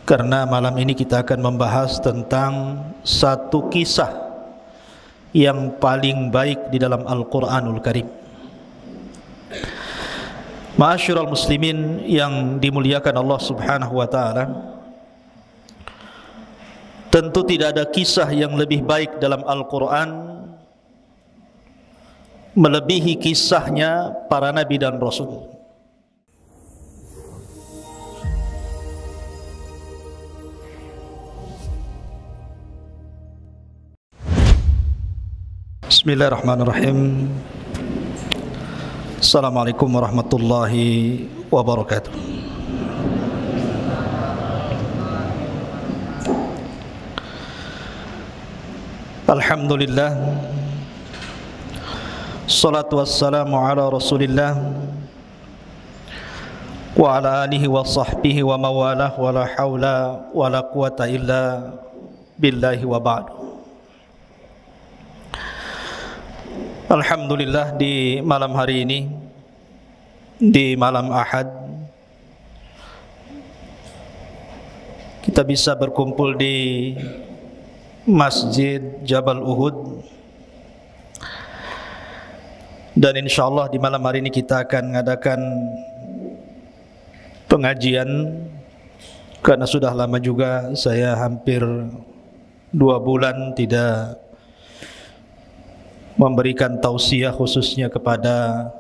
Karena malam ini kita akan membahas tentang satu kisah yang paling baik di dalam Al-Quranul Karim. Ma'asyiral muslimin yang dimuliakan Allah subhanahu wa ta'ala, tentu tidak ada kisah yang lebih baik dalam Al-Quran melebihi kisahnya para nabi dan rasul. Bismillahirrahmanirrahim. Assalamualaikum warahmatullahi wabarakatuh. Alhamdulillah, salatu wassalamu ala rasulillah wa ala alihi wa sahbihi wa mawalah, wa la hawla wa la quwata illa billahi wa ba'du. Alhamdulillah, di malam hari ini, di malam Ahad, kita bisa berkumpul di Masjid Jabal Uhud. Dan insyaallah di malam hari ini kita akan mengadakan pengajian, karena sudah lama juga saya hampir 2 bulan tidak memberikan tausiah khususnya kepada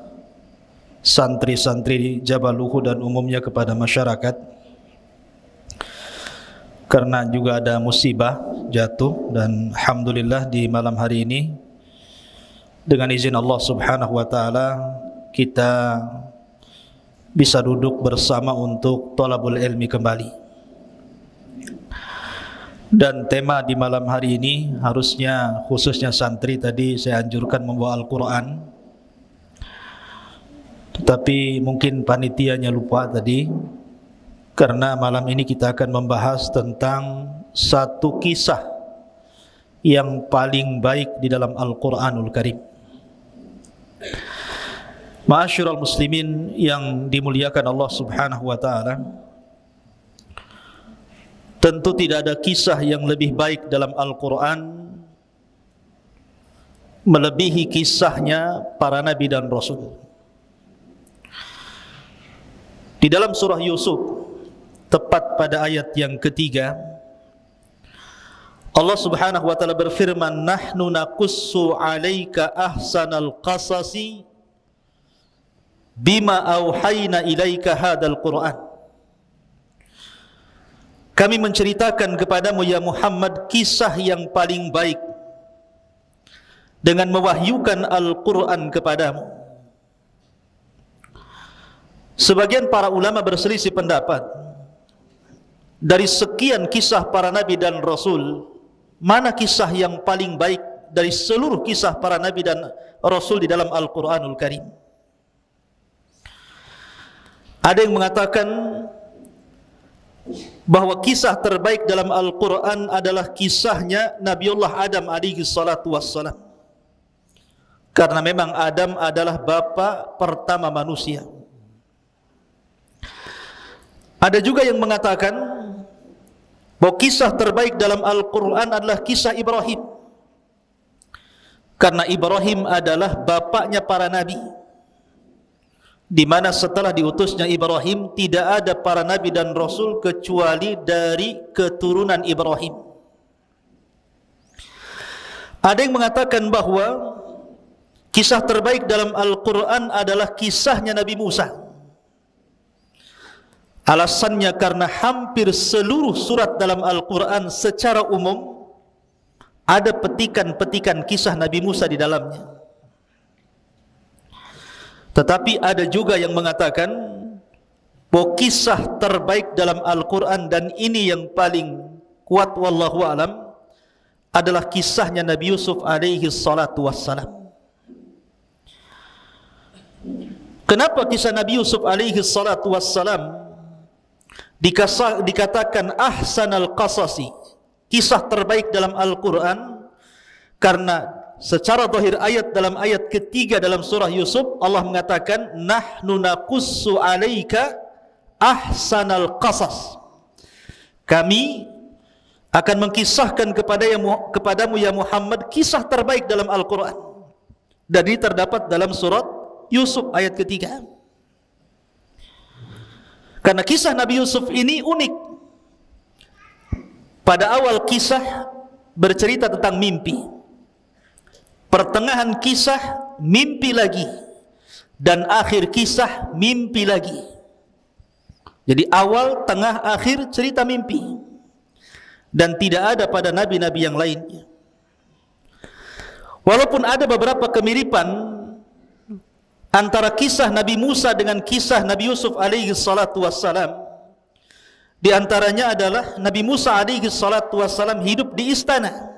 santri-santri Jabal Uhud dan umumnya kepada masyarakat, karena juga ada musibah jatuh. Dan alhamdulillah di malam hari ini dengan izin Allah subhanahu wa ta'ala kita bisa duduk bersama untuk thalabul ilmi kembali. Dan tema di malam hari ini harusnya khususnya santri, tadi saya anjurkan membawa Al-Quran, tetapi mungkin panitianya lupa tadi, karena malam ini kita akan membahas tentang satu kisah yang paling baik di dalam Al-Quranul Karim. Ma'asyiral muslimin yang dimuliakan Allah subhanahu wa ta'ala, tentu tidak ada kisah yang lebih baik dalam Al-Quran melebihi kisahnya para nabi dan rasul. Di dalam surah Yusuf, tepat pada ayat yang ketiga, Allah subhanahu wa ta'ala berfirman, "Nahnu naqussu 'alaika ahsanal qasasi bima auhayna ilaika hadzal Qur'an." Kami menceritakan kepadamu ya Muhammad kisah yang paling baik dengan mewahyukan Al-Quran kepadamu. Sebagian para ulama berselisih pendapat, dari sekian kisah para nabi dan rasul, mana kisah yang paling baik dari seluruh kisah para nabi dan rasul di dalam Al-Quranul Karim? Ada yang mengatakan bahwa kisah terbaik dalam Al-Quran adalah kisahnya Nabiullah Adam alaihi salatu wassalam, karena memang Adam adalah bapa pertama manusia. Ada juga yang mengatakan bahwa kisah terbaik dalam Al-Quran adalah kisah Ibrahim, karena Ibrahim adalah bapaknya para nabi, di mana setelah diutusnya Ibrahim tidak ada para nabi dan rasul kecuali dari keturunan Ibrahim. Ada yang mengatakan bahwa kisah terbaik dalam Al-Quran adalah kisahnya Nabi Musa. Alasannya karena hampir seluruh surat dalam Al-Quran secara umum ada petikan-petikan kisah Nabi Musa di dalamnya. Tetapi ada juga yang mengatakan bahwa kisah terbaik dalam Al-Quran, dan ini yang paling kuat wallahu alam, adalah kisahnya Nabi Yusuf alaihi salatu wassalam. Kenapa kisah Nabi Yusuf alaihi salatu wassalam dikatakan ahsanal qasasi, kisah terbaik dalam Al-Quran? Karena secara zahir ayat, dalam ayat ketiga dalam surah Yusuf, Allah mengatakan nahnu naqussu 'alaika ahsanal qasas. kami akan mengkisahkan kepadamu ya Muhammad kisah terbaik dalam Al-Quran. Dan ini terdapat dalam surat Yusuf ayat ketiga. Karena kisah Nabi Yusuf ini unik. Pada awal kisah bercerita tentang mimpi, pertengahan kisah mimpi lagi, dan akhir kisah mimpi lagi. Jadi awal, tengah, akhir cerita mimpi. Dan tidak ada pada nabi-nabi yang lainnya. Walaupun ada beberapa kemiripan antara kisah Nabi Musa dengan kisah Nabi Yusuf alaihi salatu wassalam. Di antaranya adalah Nabi Musa alaihi salatu wassalam hidup di istana.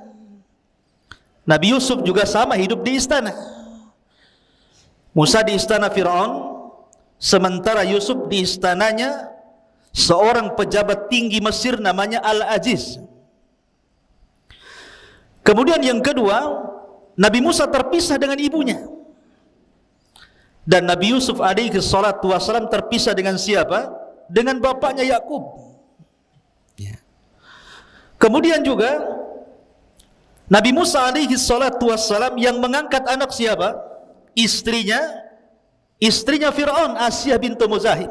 Nabi Yusuf juga sama hidup di istana. Musa di istana Fir'aun, sementara Yusuf di istananya seorang pejabat tinggi Mesir namanya Al-Aziz. Kemudian yang kedua, Nabi Musa terpisah dengan ibunya. Dan Nabi Yusuf alaihi salatu wassalam terpisah dengan siapa? Dengan bapaknya Yakub. Kemudian juga Nabi Musa alaihi salatu wassalam yang mengangkat anak siapa? Istrinya Fir'aun, Asyah bintu Muzahim.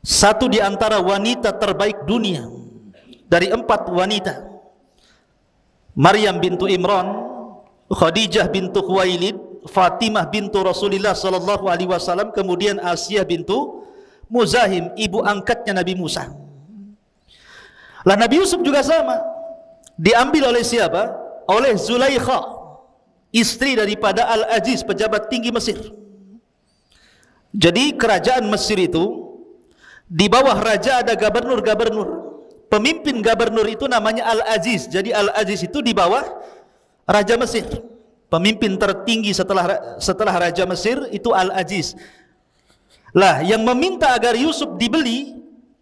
Satu di antara wanita terbaik dunia dari 4 wanita. Maryam bintu Imran, Khadijah bintu Khuwailid, Fatimah bintu Rasulullah sallallahu alaihi wasallam, kemudian Asyah bintu Muzahim, ibu angkatnya Nabi Musa. Lah Nabi Yusuf juga sama. Diambil oleh siapa? Oleh Zulaikha, istri daripada Al-Aziz, pejabat tinggi Mesir. Jadi kerajaan Mesir itu di bawah raja ada gubernur-gubernur. Pemimpin gubernur itu namanya Al-Aziz. Jadi Al-Aziz itu di bawah raja Mesir. Pemimpin tertinggi setelah raja Mesir itu Al-Aziz. Lah yang meminta agar Yusuf dibeli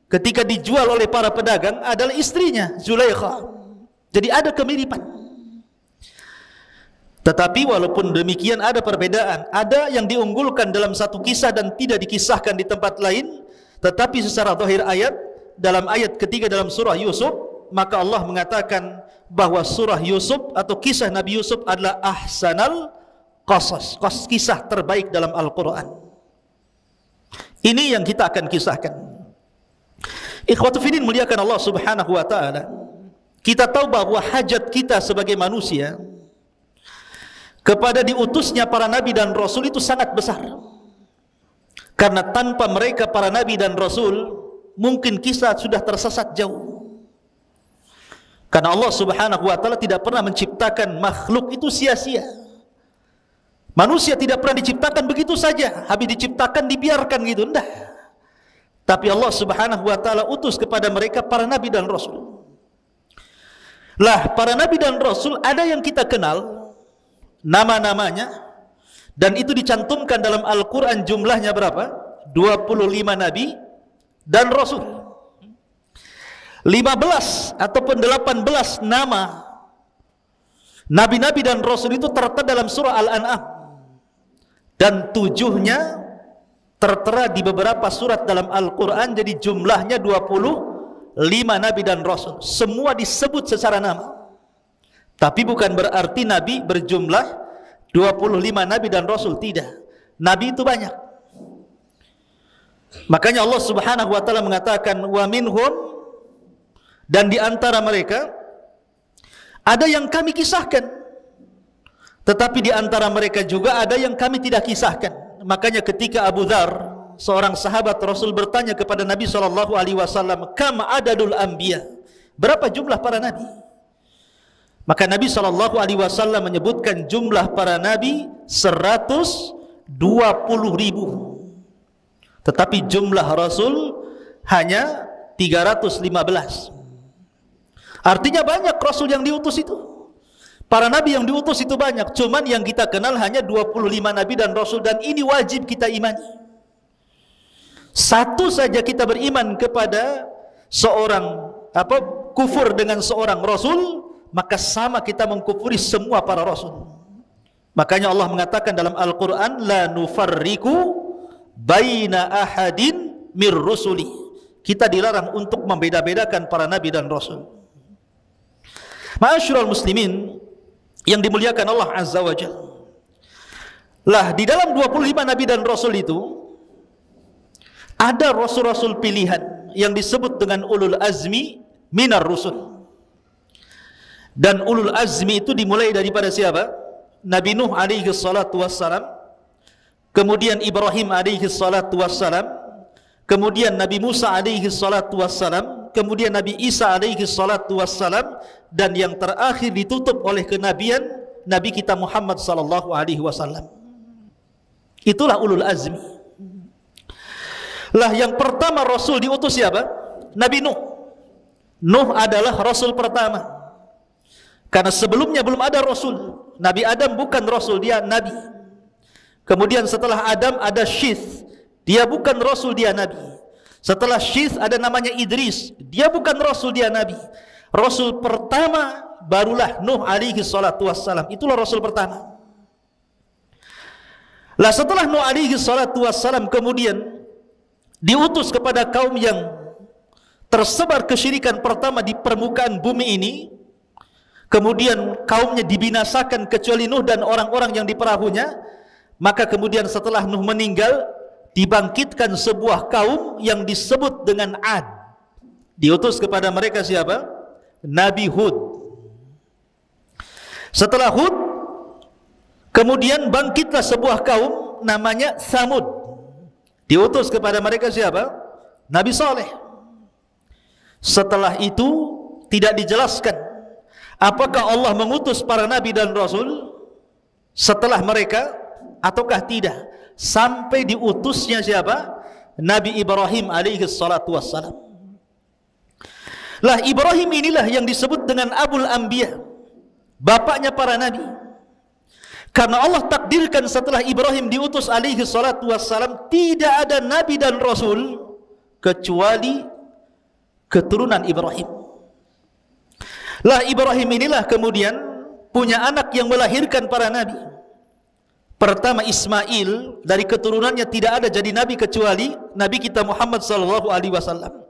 ketika dijual oleh para pedagang adalah istrinya Zulaikha. Jadi ada kemiripan. Tetapi walaupun demikian ada perbedaan. Ada yang diunggulkan dalam satu kisah dan tidak dikisahkan di tempat lain. Tetapi secara zahir ayat, dalam ayat ketiga dalam surah Yusuf, maka Allah mengatakan bahwa surah Yusuf atau kisah Nabi Yusuf adalah ahsanal qasas, kisah terbaik dalam Al-Quran. Ini yang kita akan kisahkan. Ikhwatu fillah muliakan Allah subhanahu wa ta'ala. Kita tahu bahwa hajat kita sebagai manusia kepada diutusnya para nabi dan rasul itu sangat besar. Karena tanpa mereka para nabi dan rasul, mungkin kita sudah tersesat jauh. Karena Allah subhanahu wa ta'ala tidak pernah menciptakan makhluk itu sia-sia. Manusia tidak pernah diciptakan begitu saja, habis diciptakan dibiarkan gitu, enggak. Tapi Allah subhanahu wa ta'ala utus kepada mereka para nabi dan rasul. Lah para nabi dan rasul ada yang kita kenal nama-namanya, dan itu dicantumkan dalam Al-Quran. Jumlahnya berapa? 25 nabi dan rasul. 15 ataupun 18 nama nabi-nabi dan rasul itu tertera dalam surah Al-An'am, dan 7-nya tertera di beberapa surat dalam Al-Quran. Jadi jumlahnya 25 nabi dan rasul. Semua disebut secara nama. Tapi bukan berarti nabi berjumlah 25 nabi dan rasul, tidak. Nabi itu banyak. Makanya Allah subhanahu wa ta'ala mengatakan wa minhum, dan di antara mereka ada yang kami kisahkan, tetapi di antara mereka juga ada yang kami tidak kisahkan. Makanya ketika Abu Dzar, seorang sahabat Rasul, bertanya kepada Nabi SAW, kam adadul anbiya, berapa jumlah para nabi? Maka Nabi SAW menyebutkan jumlah para nabi 120.000. Tetapi jumlah Rasul hanya 315. Artinya banyak Rasul yang diutus itu. Para nabi yang diutus itu banyak. Cuman yang kita kenal hanya 25 nabi dan Rasul. Dan ini wajib kita imani. Satu saja kita beriman kepada seorang kufur dengan seorang Rasul, maka sama kita mengkufuri semua para Rasul. Makanya Allah mengatakan dalam Al-Quran, la nufarriku baina ahadin mir rusuli. Kita dilarang untuk membeda-bedakan para nabi dan rasul. Ma'asyiral muslimin yang dimuliakan Allah Azza wa Jalla. Lah di dalam 25 nabi dan rasul itu ada rasul-rasul pilihan yang disebut dengan ulul azmi minar rusul. Dan ulul azmi itu dimulai daripada siapa? Nabi Nuh alaihi salatu wassalam, kemudian Ibrahim alaihi salatu wassalam, kemudian Nabi Musa alaihi salatu wassalam, kemudian Nabi Isa alaihi salatu wassalam, dan yang terakhir ditutup oleh kenabian Nabi kita Muhammad sallallahu alaihi wasallam. Itulah ulul azmi. Lah yang pertama rasul diutus siapa? Nabi Nuh. Nuh adalah rasul pertama. Karena sebelumnya belum ada rasul. Nabi Adam bukan rasul, dia nabi. Kemudian setelah Adam ada Syith, dia bukan rasul, dia nabi. Setelah Syith ada namanya Idris, dia bukan rasul, dia nabi. Rasul pertama barulah Nuh alaihi salatu wassalam. Itulah rasul pertama. Lah setelah Nuh alaihi salatu wassalam kemudian diutus kepada kaum yang tersebar kesyirikan pertama di permukaan bumi ini. Kemudian kaumnya dibinasakan kecuali Nuh dan orang-orang yang di perahunya. Maka kemudian setelah Nuh meninggal, dibangkitkan sebuah kaum yang disebut dengan Ad. Diutus kepada mereka siapa? Nabi Hud. Setelah Hud, kemudian bangkitlah sebuah kaum namanya Thamud. Diutus kepada mereka siapa? Nabi Saleh. Setelah itu tidak dijelaskan apakah Allah mengutus para nabi dan rasul setelah mereka ataukah tidak, sampai diutusnya siapa? Nabi Ibrahim alaihi salatu wassalam. Lah Ibrahim inilah yang disebut dengan Abul Anbiya, bapaknya para nabi. Karena Allah takdirkan setelah Ibrahim diutus alaihi salatu wassalam, tidak ada nabi dan rasul kecuali keturunan Ibrahim. Lah Ibrahim inilah kemudian punya anak yang melahirkan para nabi. Pertama Ismail, dari keturunannya tidak ada jadi nabi kecuali Nabi kita Muhammad sallallahu alaihi wasallam.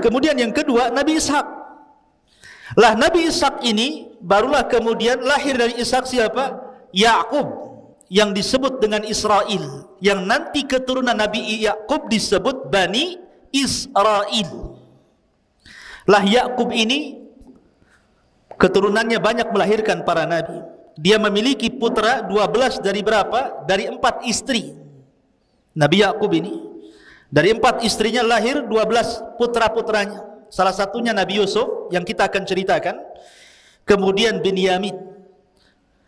Kemudian yang kedua Nabi Ishak. Lah Nabi Ishak ini barulah kemudian lahir dari Ishak siapa? Yakub, yang disebut dengan Israel, yang nanti keturunan Nabi Yakub disebut Bani Israel. Lah Yakub ini keturunannya banyak melahirkan para nabi. Dia memiliki putra 12 dari berapa? Dari 4 istri. Nabi Yakub ini dari 4 istrinya lahir 12 putra-putranya. Salah satunya Nabi Yusuf yang kita akan ceritakan. Kemudian Binyamin.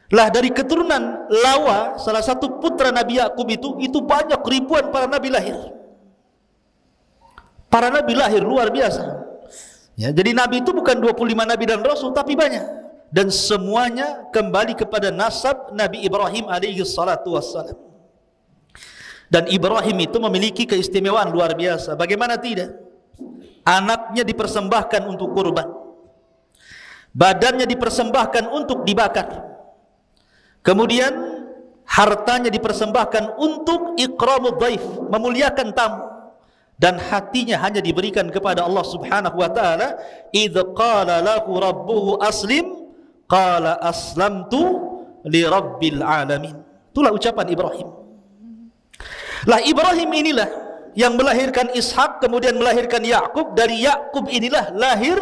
Lah dari keturunan Lawa, salah satu putra Nabi Yakub itu banyak ribuan para nabi lahir. Para nabi lahir luar biasa. Ya, jadi nabi itu bukan 25 nabi dan rasul, tapi banyak. Dan semuanya kembali kepada nasab Nabi Ibrahim alaihi salatu wassalam. Dan Ibrahim itu memiliki keistimewaan luar biasa. Bagaimana tidak? Anaknya dipersembahkan untuk kurban, badannya dipersembahkan untuk dibakar, kemudian hartanya dipersembahkan untuk ikramud dhaif, memuliakan tamu. Dan hatinya hanya diberikan kepada Allah subhanahu wa ta'ala. Idh qala lahu rabbuhu aslim, qala aslamtu li rabbil alamin. Itulah ucapan Ibrahim. Lah Ibrahim inilah yang melahirkan Ishak, kemudian melahirkan Yakub. Dari Yakub inilah lahir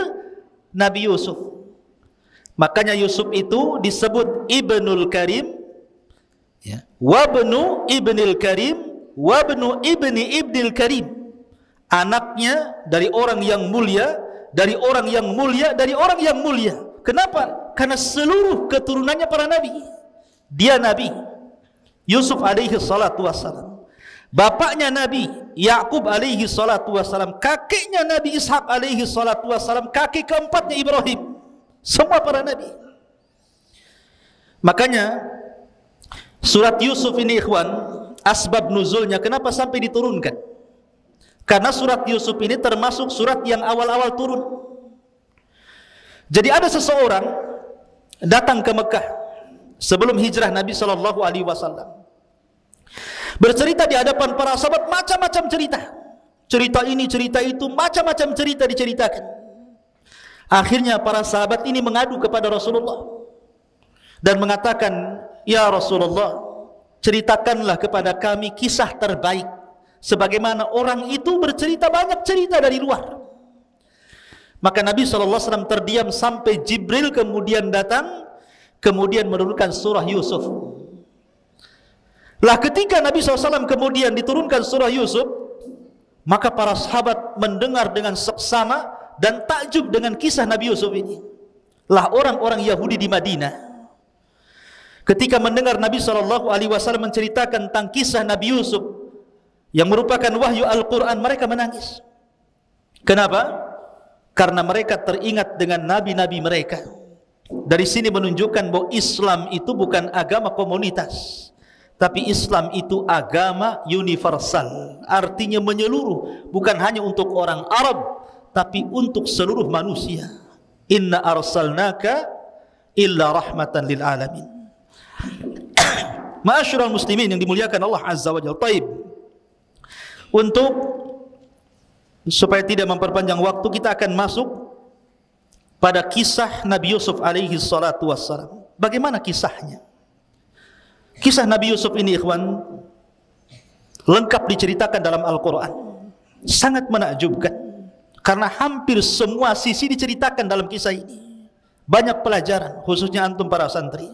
Nabi Yusuf. Makanya Yusuf itu disebut Ibnul Karim, ya, wabnu Ibnil Karim, wabnu Ibni Ibnil Karim. Anaknya dari orang yang mulia, dari orang yang mulia, dari orang yang mulia. Kenapa? Karena seluruh keturunannya para nabi. Dia nabi Yusuf alaihi salatu wassalam, bapaknya Nabi Yakub alaihi salatu wassalam, kakeknya Nabi Ishak alaihi salatu wassalam, kakek keempatnya Ibrahim. Semua para nabi. Makanya surat Yusuf ini ikhwan, asbab nuzulnya kenapa sampai diturunkan? Karena surat Yusuf ini termasuk surat yang awal-awal turun. Jadi ada seseorang datang ke Mekah sebelum hijrah Nabi sallallahu alaihi wasallam. Bercerita di hadapan para sahabat macam-macam cerita. cerita ini, cerita itu, macam-macam cerita diceritakan. Akhirnya para sahabat ini mengadu kepada Rasulullah dan mengatakan, "Ya Rasulullah, ceritakanlah kepada kami kisah terbaik, sebagaimana orang itu bercerita banyak cerita dari luar." Maka Nabi SAW terdiam sampai Jibril kemudian datang, kemudian menurunkan surah Yusuf. Lah ketika Nabi SAW kemudian diturunkan surah Yusuf, maka para sahabat mendengar dengan seksama dan takjub dengan kisah Nabi Yusuf ini. Lah orang-orang Yahudi di Madinah, ketika mendengar Nabi SAW menceritakan tentang kisah Nabi Yusuf yang merupakan wahyu Al-Quran, mereka menangis. Kenapa? Karena mereka teringat dengan nabi-nabi mereka. Dari sini menunjukkan bahwa Islam itu bukan agama komunitas, tapi Islam itu agama universal. Artinya menyeluruh, bukan hanya untuk orang Arab, tapi untuk seluruh manusia. Inna arsalnaka illa rahmatan lil alamin. Ma'asyiral muslimin yang dimuliakan Allah Azza wa Jalla. Taib. Untuk supaya tidak memperpanjang waktu, kita akan masuk pada kisah Nabi Yusuf alaihi salatu wassalam. Bagaimana kisahnya? Kisah Nabi Yusuf ini, ikhwan, lengkap diceritakan dalam Al-Quran. Sangat menakjubkan, karena hampir semua sisi diceritakan dalam kisah ini. Banyak pelajaran, khususnya antum para santri.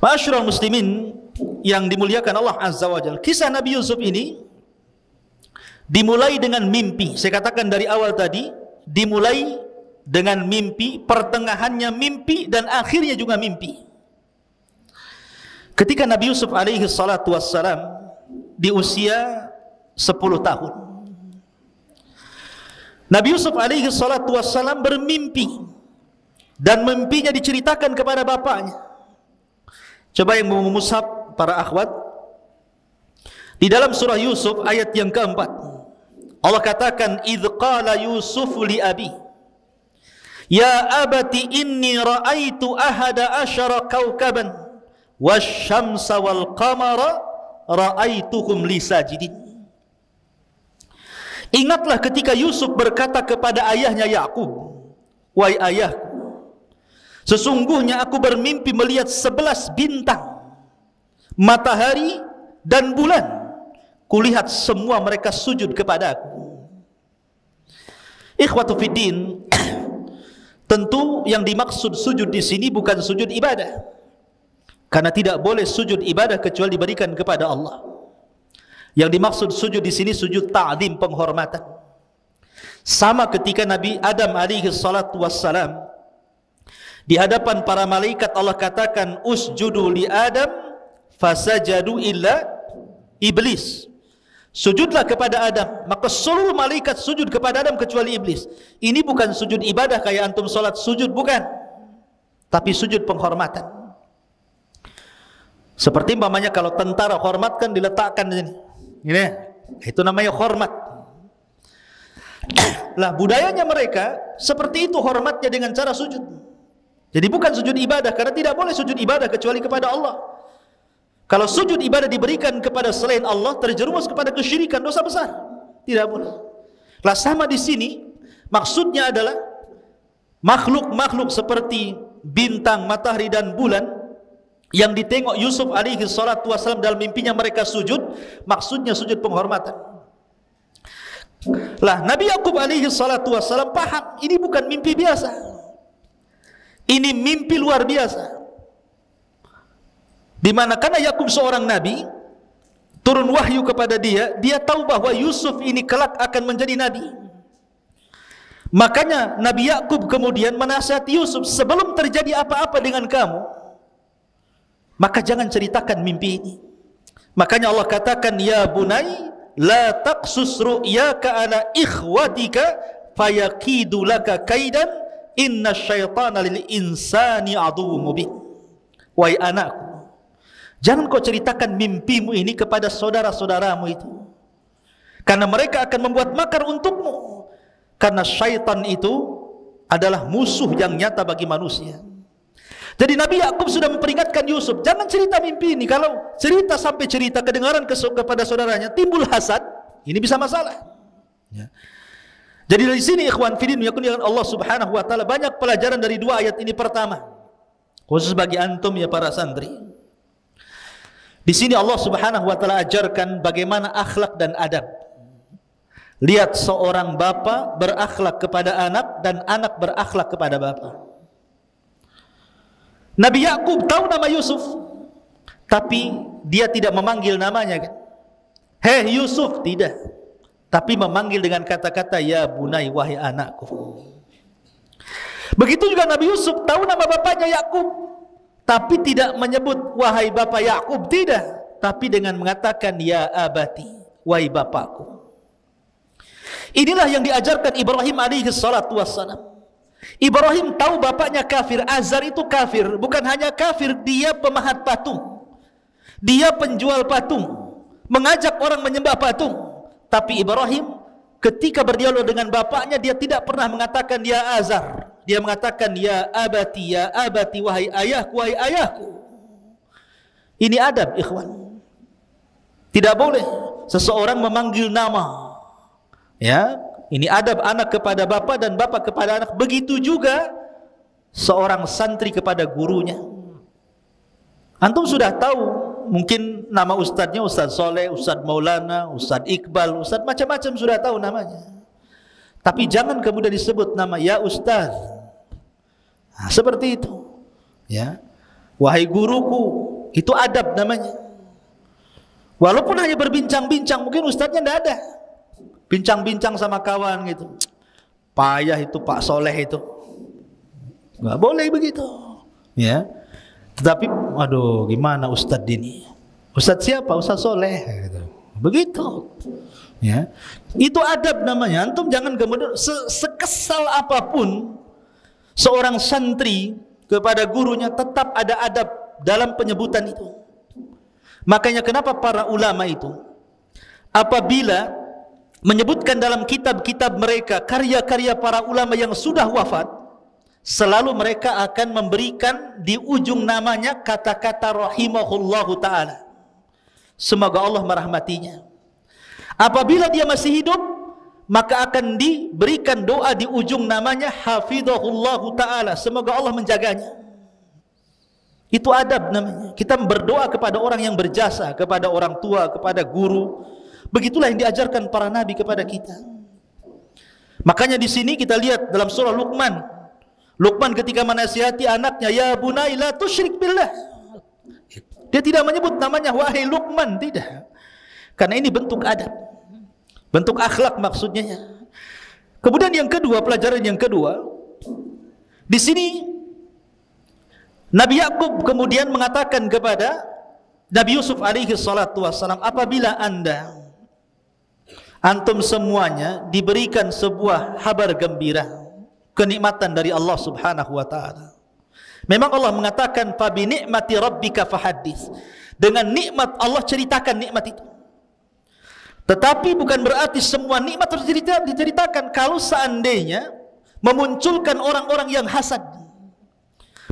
Ma'asyiral muslimin yang dimuliakan Allah Azza wa Jalla, kisah Nabi Yusuf ini dimulai dengan mimpi. Saya katakan dari awal tadi, dimulai dengan mimpi, pertengahannya mimpi, dan akhirnya juga mimpi. Ketika Nabi Yusuf alaihi salatu wassalam di usia 10 tahun, Nabi Yusuf alaihi salatu wassalam bermimpi, dan mimpinya diceritakan kepada bapaknya. Coba yang mau mushaf para akhwat, di dalam surah Yusuf ayat yang keempat, Allah katakan, "Idz qala Yusuf li abi, ya abati inni ra'aitu ahada asyara kawkaban wasyamsa wal qamara ra'aituhum li sajidin." Ingatlah ketika Yusuf berkata kepada ayahnya Yakub, "Wahai ayahku, sesungguhnya aku bermimpi melihat 11 bintang, matahari dan bulan. Kulihat semua mereka sujud kepada aku." Ikhwatu fiddin, tentu yang dimaksud sujud di sini bukan sujud ibadah, karena tidak boleh sujud ibadah kecuali diberikan kepada Allah. Yang dimaksud sujud di sini sujud ta'zim, penghormatan. Sama ketika Nabi Adam alaihi salatu wassalam di hadapan para malaikat, Allah katakan, "Usjudu li Adam fasajadu illa iblis." Sujudlah kepada Adam, maka seluruh malaikat sujud kepada Adam kecuali iblis. Ini bukan sujud ibadah kayak antum solat sujud, bukan, tapi sujud penghormatan. Seperti umpamanya kalau tentara hormatkan, diletakkan di sini, ini, itu namanya hormat. Lah budayanya mereka seperti itu, hormatnya dengan cara sujud. Jadi bukan sujud ibadah, karena tidak boleh sujud ibadah kecuali kepada Allah. Kalau sujud ibadah diberikan kepada selain Allah, terjerumus kepada kesyirikan, dosa besar. Tidak boleh. Lah sama di sini, maksudnya adalah makhluk-makhluk seperti bintang, matahari dan bulan yang ditengok Yusuf alaihi salatu wassalam dalam mimpinya mereka sujud, maksudnya sujud penghormatan. Lah Nabi Yakub alaihi salatu wassalam paham, ini bukan mimpi biasa, ini mimpi luar biasa. Di mana karena Yakub seorang nabi, turun wahyu kepada dia, dia tahu bahwa Yusuf ini kelak akan menjadi nabi. Makanya Nabi Yakub kemudian menasihati Yusuf, sebelum terjadi apa-apa dengan kamu, maka jangan ceritakan mimpi ini. Makanya Allah katakan, "Ya bunai, la taqsus ru'yaka ala ikhwatika fayakidu laka kaidan, inna syaitana lil insani aduwwum mubin." Wahai anakku, jangan kau ceritakan mimpimu ini kepada saudara-saudaramu itu, karena mereka akan membuat makar untukmu, karena syaitan itu adalah musuh yang nyata bagi manusia. Jadi Nabi Yakub sudah memperingatkan Yusuf, jangan cerita mimpi ini. Kalau cerita sampai cerita kedengaran kepada saudaranya, timbul hasad, Ini bisa masalah. Ya. Jadi dari sini ikhwan fillah yakun Allah Subhanahu wa taala banyak pelajaran dari dua ayat ini. Pertama, khusus bagi antum ya para santri. Di sini Allah Subhanahu wa taala ajarkan bagaimana akhlak dan adab. Lihat seorang bapa berakhlak kepada anak dan anak berakhlak kepada bapa. Nabi Yakub tahu nama Yusuf, tapi dia tidak memanggil namanya kan. Hei Yusuf, tidak. Tapi memanggil dengan kata-kata ya bunai, wahai anakku. Begitu juga Nabi Yusuf tahu nama bapaknya Yakub, tapi tidak menyebut wahai bapak Yakub, tidak. Tapi dengan mengatakan ya abati, wahai bapakku. Inilah yang diajarkan Ibrahim alaihi salatu wassalam. Ibrahim tahu bapaknya kafir, Azar itu kafir. Bukan hanya kafir, dia pemahat patung, dia penjual patung, mengajak orang menyembah patung. Tapi Ibrahim ketika berdialog dengan bapaknya, dia tidak pernah mengatakan ya Azar. Dia mengatakan ya abati, wahai ayahku, wahai ayahku. Ini adab ikhwan. Tidak boleh seseorang memanggil nama. Ya, ini adab anak kepada bapak dan bapak kepada anak. Begitu juga seorang santri kepada gurunya. Antum sudah tahu mungkin nama ustadznya Ustadz Soleh, Ustadz Maulana, Ustadz Iqbal, Ustadz macam-macam sudah tahu namanya. Tapi jangan kemudian disebut nama ya Ustadz. Nah, seperti itu. Ya, wahai guruku, itu adab namanya. Walaupun hanya berbincang-bincang, mungkin ustadznya tidak ada. Bincang-bincang sama kawan gitu. Payah itu Pak Soleh itu. Nggak boleh begitu. Ya. Tetapi, aduh, gimana Ustadz ini? Ustadz siapa? Ustadz Soleh. Begitu. Ya, itu adab namanya. Antum jangan kemudian sekesal apapun seorang santri kepada gurunya, tetap ada adab dalam penyebutan itu. Makanya kenapa para ulama itu apabila menyebutkan dalam kitab-kitab mereka karya-karya para ulama yang sudah wafat, selalu mereka akan memberikan di ujung namanya kata-kata rahimahullahu ta'ala, semoga Allah merahmatinya. Apabila dia masih hidup, maka akan diberikan doa di ujung namanya hafizahullahu ta'ala, semoga Allah menjaganya. Itu adab namanya. Kita berdoa kepada orang yang berjasa, kepada orang tua, kepada guru. Begitulah yang diajarkan para nabi kepada kita. Makanya di sini kita lihat dalam surah Luqman. Luqman ketika menasihati anaknya, ya bunai la tusyrik billah. Dia tidak menyebut namanya wahai Luqman, tidak. Karena ini bentuk adab, bentuk akhlak maksudnya. Kemudian yang kedua, pelajaran yang kedua, di sini Nabi Yakub kemudian mengatakan kepada Nabi Yusuf alaihi salatu wassalam, apabila antum semuanya diberikan sebuah kabar gembira, kenikmatan dari Allah Subhanahu wa taala. Memang Allah mengatakan fa bi ni'mati rabbika fahaddits. Dengan nikmat Allah ceritakan nikmat itu. Tetapi bukan berarti semua nikmat harus diceritakan. Kalau seandainya memunculkan orang-orang yang hasad.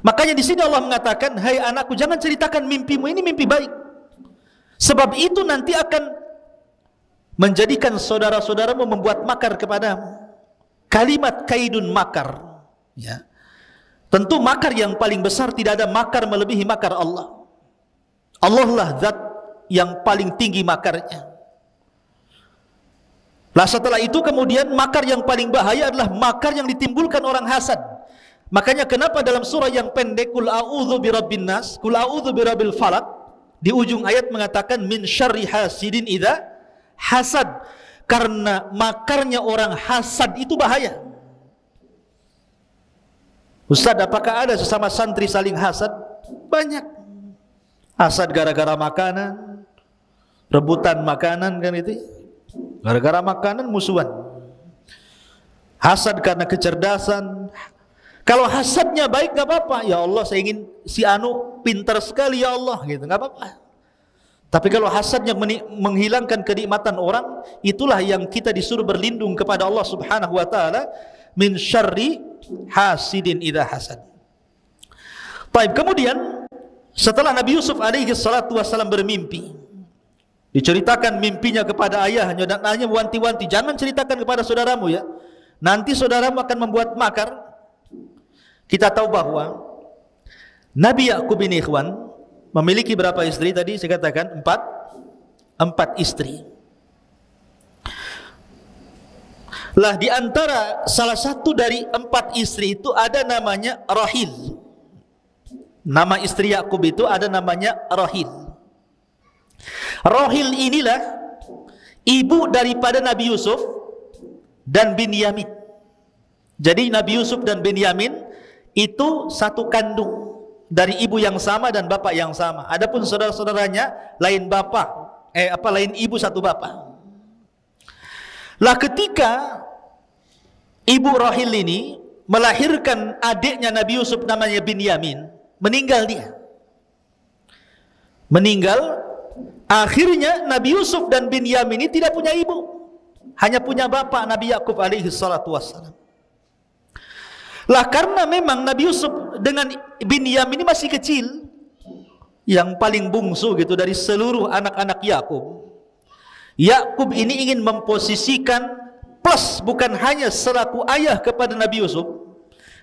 Makanya di sini Allah mengatakan, hai anakku, jangan ceritakan mimpimu, ini mimpi baik. Sebab itu nanti akan menjadikan saudara-saudaramu membuat makar kepadamu. Kalimat kaidun makar, ya. Tentu makar yang paling besar, tidak ada makar melebihi makar Allah. Allah lah zat yang paling tinggi makarnya. Lah setelah itu kemudian makar yang paling bahaya adalah makar yang ditimbulkan orang hasad. Makanya kenapa dalam surah yang pendek Qul a'udzu birabbin nas, Qul a'udzu birabbil falaq, di ujung ayat mengatakan min syarri hasidin idza hasad. Karena makarnya orang hasad itu bahaya. Ustaz, apakah ada sesama santri saling hasad? Banyak. Hasad gara-gara makanan, rebutan makanan kan itu. Gara-gara makanan musuhan. Hasad karena kecerdasan. Kalau hasadnya baik nggak apa-apa. Ya Allah, saya ingin si Anu pintar sekali ya Allah, gitu, nggak apa-apa. Tapi kalau hasadnya menghilangkan kenikmatan orang, itulah yang kita disuruh berlindung kepada Allah Subhanahu wa taala, min syarri hasidin idza hasad. Baik, kemudian setelah Nabi Yusuf alaihi salatu wasallam bermimpi, Diceritakan mimpinya kepada ayahnya dan ayahnya wanti-wanti, jangan ceritakan kepada saudaramu ya. Nanti saudaramu akan membuat makar. Kita tahu bahwa Nabi Yakub ini ikhwan memiliki berapa istri tadi? Saya katakan empat istri. Lah di antara salah satu dari 4 istri itu ada namanya Rahil. Nama istri Yakub itu ada namanya Rahil. Rahil inilah ibu daripada Nabi Yusuf dan Binyamin. Jadi Nabi Yusuf dan Binyamin itu satu kandung, dari ibu yang sama dan bapak yang sama. Adapun saudara-saudaranya lain bapak, lain ibu satu bapak. Lah ketika ibu Rahil ini melahirkan adiknya Nabi Yusuf namanya Binyamin, meninggal dia. Meninggal. Akhirnya Nabi Yusuf dan Binyamin ini tidak punya ibu, hanya punya bapak Nabi Yakub alaihi salatu wassalam. Lah karena memang Nabi Yusuf dengan Binyamin ini masih kecil, yang paling bungsu gitu dari seluruh anak-anak Yakub. Yakub ini ingin memposisikan plus bukan hanya selaku ayah kepada Nabi Yusuf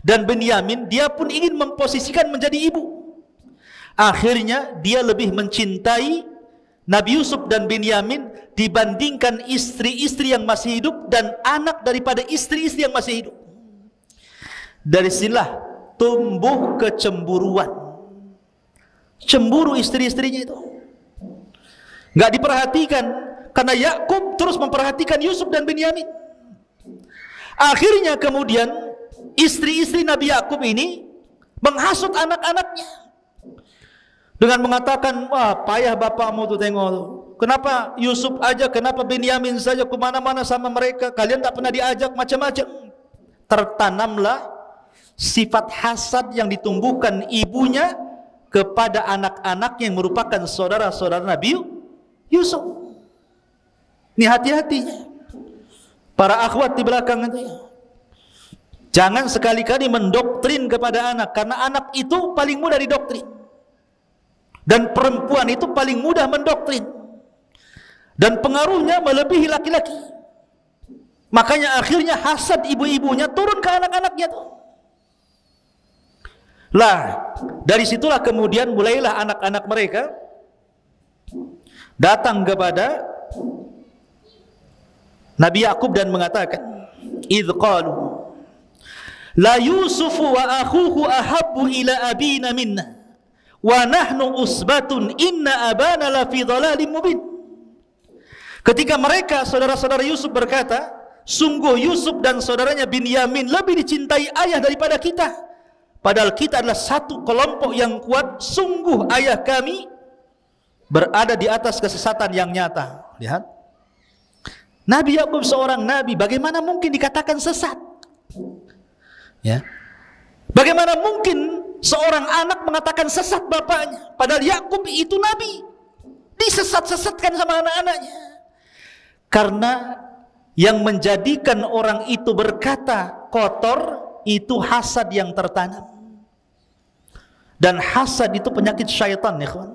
dan Binyamin, dia pun ingin memposisikan menjadi ibu. Akhirnya dia lebih mencintai Nabi Yusuf dan Binyamin dibandingkan istri-istri yang masih hidup dan anak daripada istri-istri yang masih hidup. Dari sinilah tumbuh kecemburuan. Cemburu istri-istrinya itu. Enggak diperhatikan karena Yakub terus memperhatikan Yusuf dan Binyamin. Akhirnya kemudian istri-istri Nabi Yakub ini menghasut anak-anaknya dengan mengatakan, wah payah bapakmu tuh tengok tuh. Kenapa Yusuf aja, kenapa Binyamin saja kemana-mana sama mereka, kalian tak pernah diajak macam-macam. Tertanamlah sifat hasad yang ditumbuhkan ibunya kepada anak-anak yang merupakan saudara-saudara Nabi Yusuf. Ini hati-hatinya para akhwat di belakang itu ya. Jangan sekali-kali mendoktrin kepada anak, karena anak itu paling mudah didoktrin. Dan perempuan itu paling mudah mendoktrin, dan pengaruhnya melebihi laki-laki. Makanya akhirnya hasad ibu-ibunya turun ke anak-anaknya tuh. Lah dari situlah kemudian mulailah anak-anak mereka datang kepada Nabi Yakub dan mengatakan, idz qalu la Yusufu wa akhuhu ahabbu ila abina minna wa nahnu usbatun inna abana la fi dhalalin mubin. Ketika mereka saudara-saudara Yusuf berkata, sungguh Yusuf dan saudaranya Binyamin lebih dicintai ayah daripada kita, padahal kita adalah satu kelompok yang kuat. Sungguh ayah kami berada di atas kesesatan yang nyata. Lihat, Nabi Yakub seorang nabi, bagaimana mungkin dikatakan sesat? Ya, bagaimana mungkin seorang anak mengatakan sesat bapaknya, padahal Yakub itu nabi, disesat-sesatkan sama anak-anaknya. Karena yang menjadikan orang itu berkata kotor itu hasad yang tertanam. Dan hasad itu penyakit syaitan ya kawan.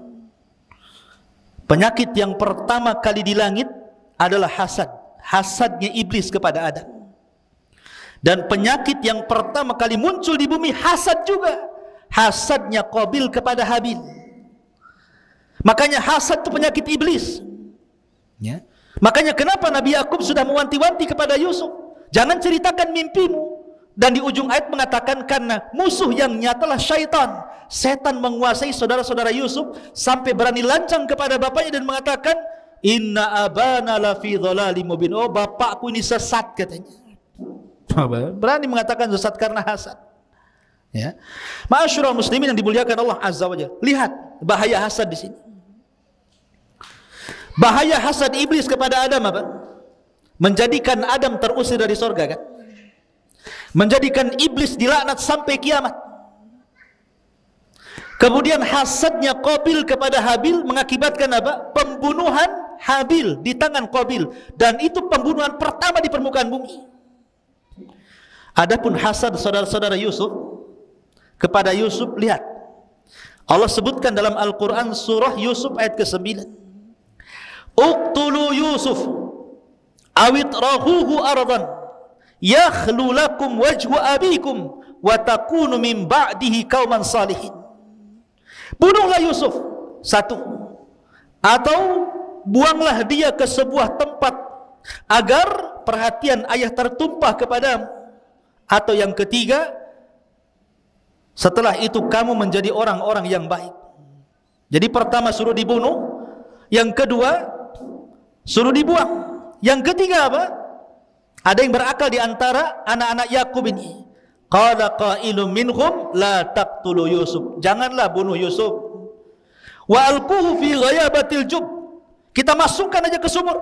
Penyakit yang pertama kali di langit adalah hasad. Hasadnya iblis kepada Adam. Dan penyakit yang pertama kali muncul di bumi hasad juga. Hasadnya Qabil kepada Habil. Makanya hasad itu penyakit iblis ya. Makanya kenapa Nabi Yakub sudah mewanti-wanti kepada Yusuf, jangan ceritakan mimpimu. Dan di ujung ayat mengatakan, karena musuh yang nyatalah syaitan. Setan menguasai saudara-saudara Yusuf sampai berani lancang kepada bapaknya dan mengatakan, inna abana lafi dhalalim mubin. Oh, bapakku ini sesat katanya. Berani mengatakan sesat karena hasad. Ya. Ma'asyiral muslimin yang dimuliakan Allah Azza wa Jalla. Lihat bahaya hasad di sini. Bahaya hasad iblis kepada Adam apa? Menjadikan Adam terusir dari surga kan? Menjadikan iblis dilaknat sampai kiamat. Kemudian hasadnya Qabil kepada Habil mengakibatkan apa? Pembunuhan Habil di tangan Qabil, dan itu pembunuhan pertama di permukaan bumi. Adapun hasad saudara-saudara Yusuf kepada Yusuf, lihat Allah sebutkan dalam Al-Quran surah Yusuf ayat ke-9, uqtulu Yusuf awit rahuhu ardan yakhlu lakum wajhu abikum wa takunu min ba'dihi qauman salihin. Bunuhlah Yusuf, satu, atau buanglah dia ke sebuah tempat agar perhatian ayah tertumpah kepadamu, atau yang ketiga, setelah itu kamu menjadi orang-orang yang baik. Jadi pertama suruh dibunuh, yang kedua suruh dibuang, yang ketiga apa? Ada yang berakal di antara anak-anak Yakub ini. Qala qailun minhum la taqtulu Yusuf. Janganlah bunuh Yusuf. Wa alquhu fi ghayabatil jub. Kita masukkan aja ke sumur.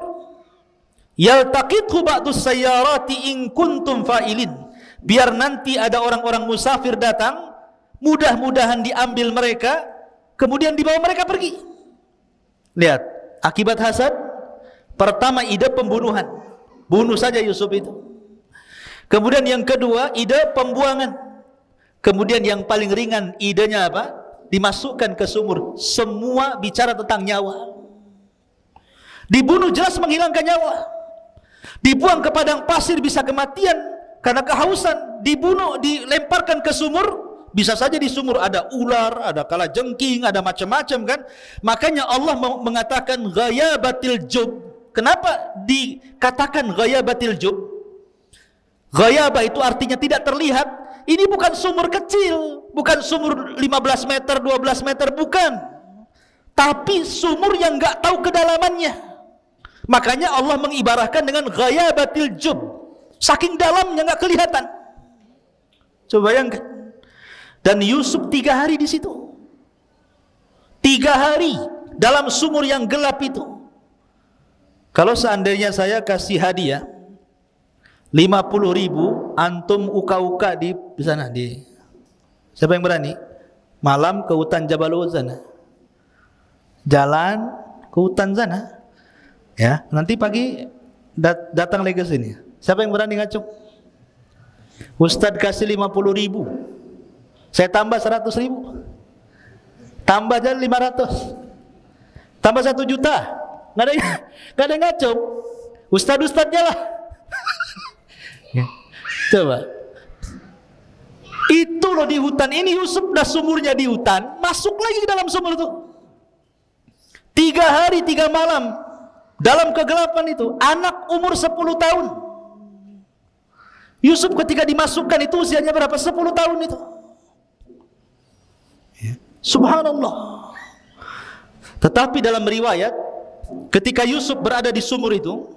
Yaltaqithu ba'dus sayyarati in kuntum fa'ilin. Biar nanti ada orang-orang musafir datang, mudah-mudahan diambil mereka, kemudian dibawa mereka pergi. Lihat, akibat hasad. Pertama ide pembunuhan. Bunuh saja Yusuf itu. Kemudian yang kedua, ide pembuangan. Kemudian yang paling ringan, idenya apa? Dimasukkan ke sumur. Semua bicara tentang nyawa. Dibunuh jelas menghilangkan nyawa. Dibuang ke padang pasir bisa kematian karena kehausan. Dibunuh, dilemparkan ke sumur, bisa saja di sumur ada ular, ada kalajengking, ada macam-macam kan. Makanya Allah mengatakan ghayabatil jub. Kenapa dikatakan ghayabatil jub? Ghayabah itu artinya tidak terlihat. Ini bukan sumur kecil, bukan sumur 15 meter, 12 meter, bukan. Tapi sumur yang enggak tahu kedalamannya. Makanya Allah mengibarahkan dengan ghayabatil jub. Saking dalamnya enggak kelihatan. Coba bayangkan. Dan Yusuf 3 hari di situ. 3 hari dalam sumur yang gelap itu. Kalau seandainya saya kasih hadiah 50.000, antum uka-uka di sana, di siapa yang berani? Malam ke hutan Jabal Uhud sana, jalan ke hutan sana, ya. Nanti pagi datang lagi ke sini. Siapa yang berani ngacung? Ustadz kasih 50.000, saya tambah 100.000, tambah jadi 500, tambah 1 juta. Nggak ada yang ngacung. Ustadz-ustadznya lah. Coba. Itu loh di hutan ini, Yusuf dah sumurnya di hutan, masuk lagi ke dalam sumur itu. 3 hari 3 malam dalam kegelapan itu. Anak umur 10 tahun. Yusuf ketika dimasukkan itu usianya berapa? 10 tahun itu. Subhanallah. Tetapi dalam riwayat, ketika Yusuf berada di sumur itu,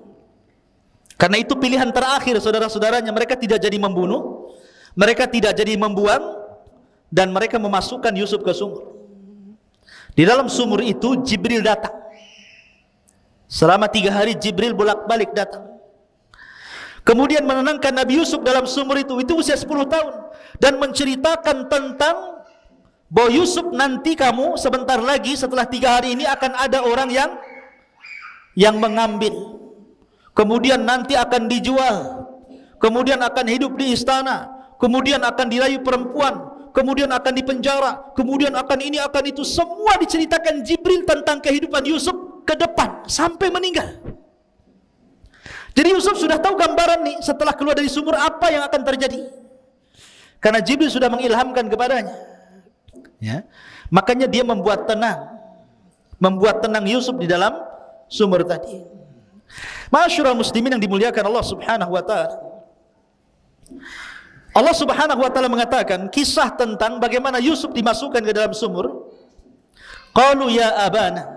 karena itu pilihan terakhir saudara-saudaranya, mereka tidak jadi membunuh, mereka tidak jadi membuang, dan mereka memasukkan Yusuf ke sumur. Di dalam sumur itu Jibril datang. Selama 3 hari Jibril bolak-balik datang. Kemudian menenangkan Nabi Yusuf dalam sumur itu usia 10 tahun. Dan menceritakan tentang bahwa Yusuf, nanti kamu sebentar lagi setelah 3 hari ini akan ada orang yang mengambil. Kemudian nanti akan dijual, kemudian akan hidup di istana, kemudian akan dirayu perempuan, kemudian akan dipenjara, kemudian akan ini, akan itu. Semua diceritakan Jibril tentang kehidupan Yusuf ke depan sampai meninggal. Jadi Yusuf sudah tahu gambaran nih setelah keluar dari sumur apa yang akan terjadi, karena Jibril sudah mengilhamkan kepadanya, ya. Makanya dia membuat tenang Yusuf di dalam sumur tadi. Ma'asyiral muslimin yang dimuliakan Allah Subhanahu wa taala. Allah Subhanahu wa taala mengatakan kisah tentang bagaimana Yusuf dimasukkan ke dalam sumur. Qalu ya abana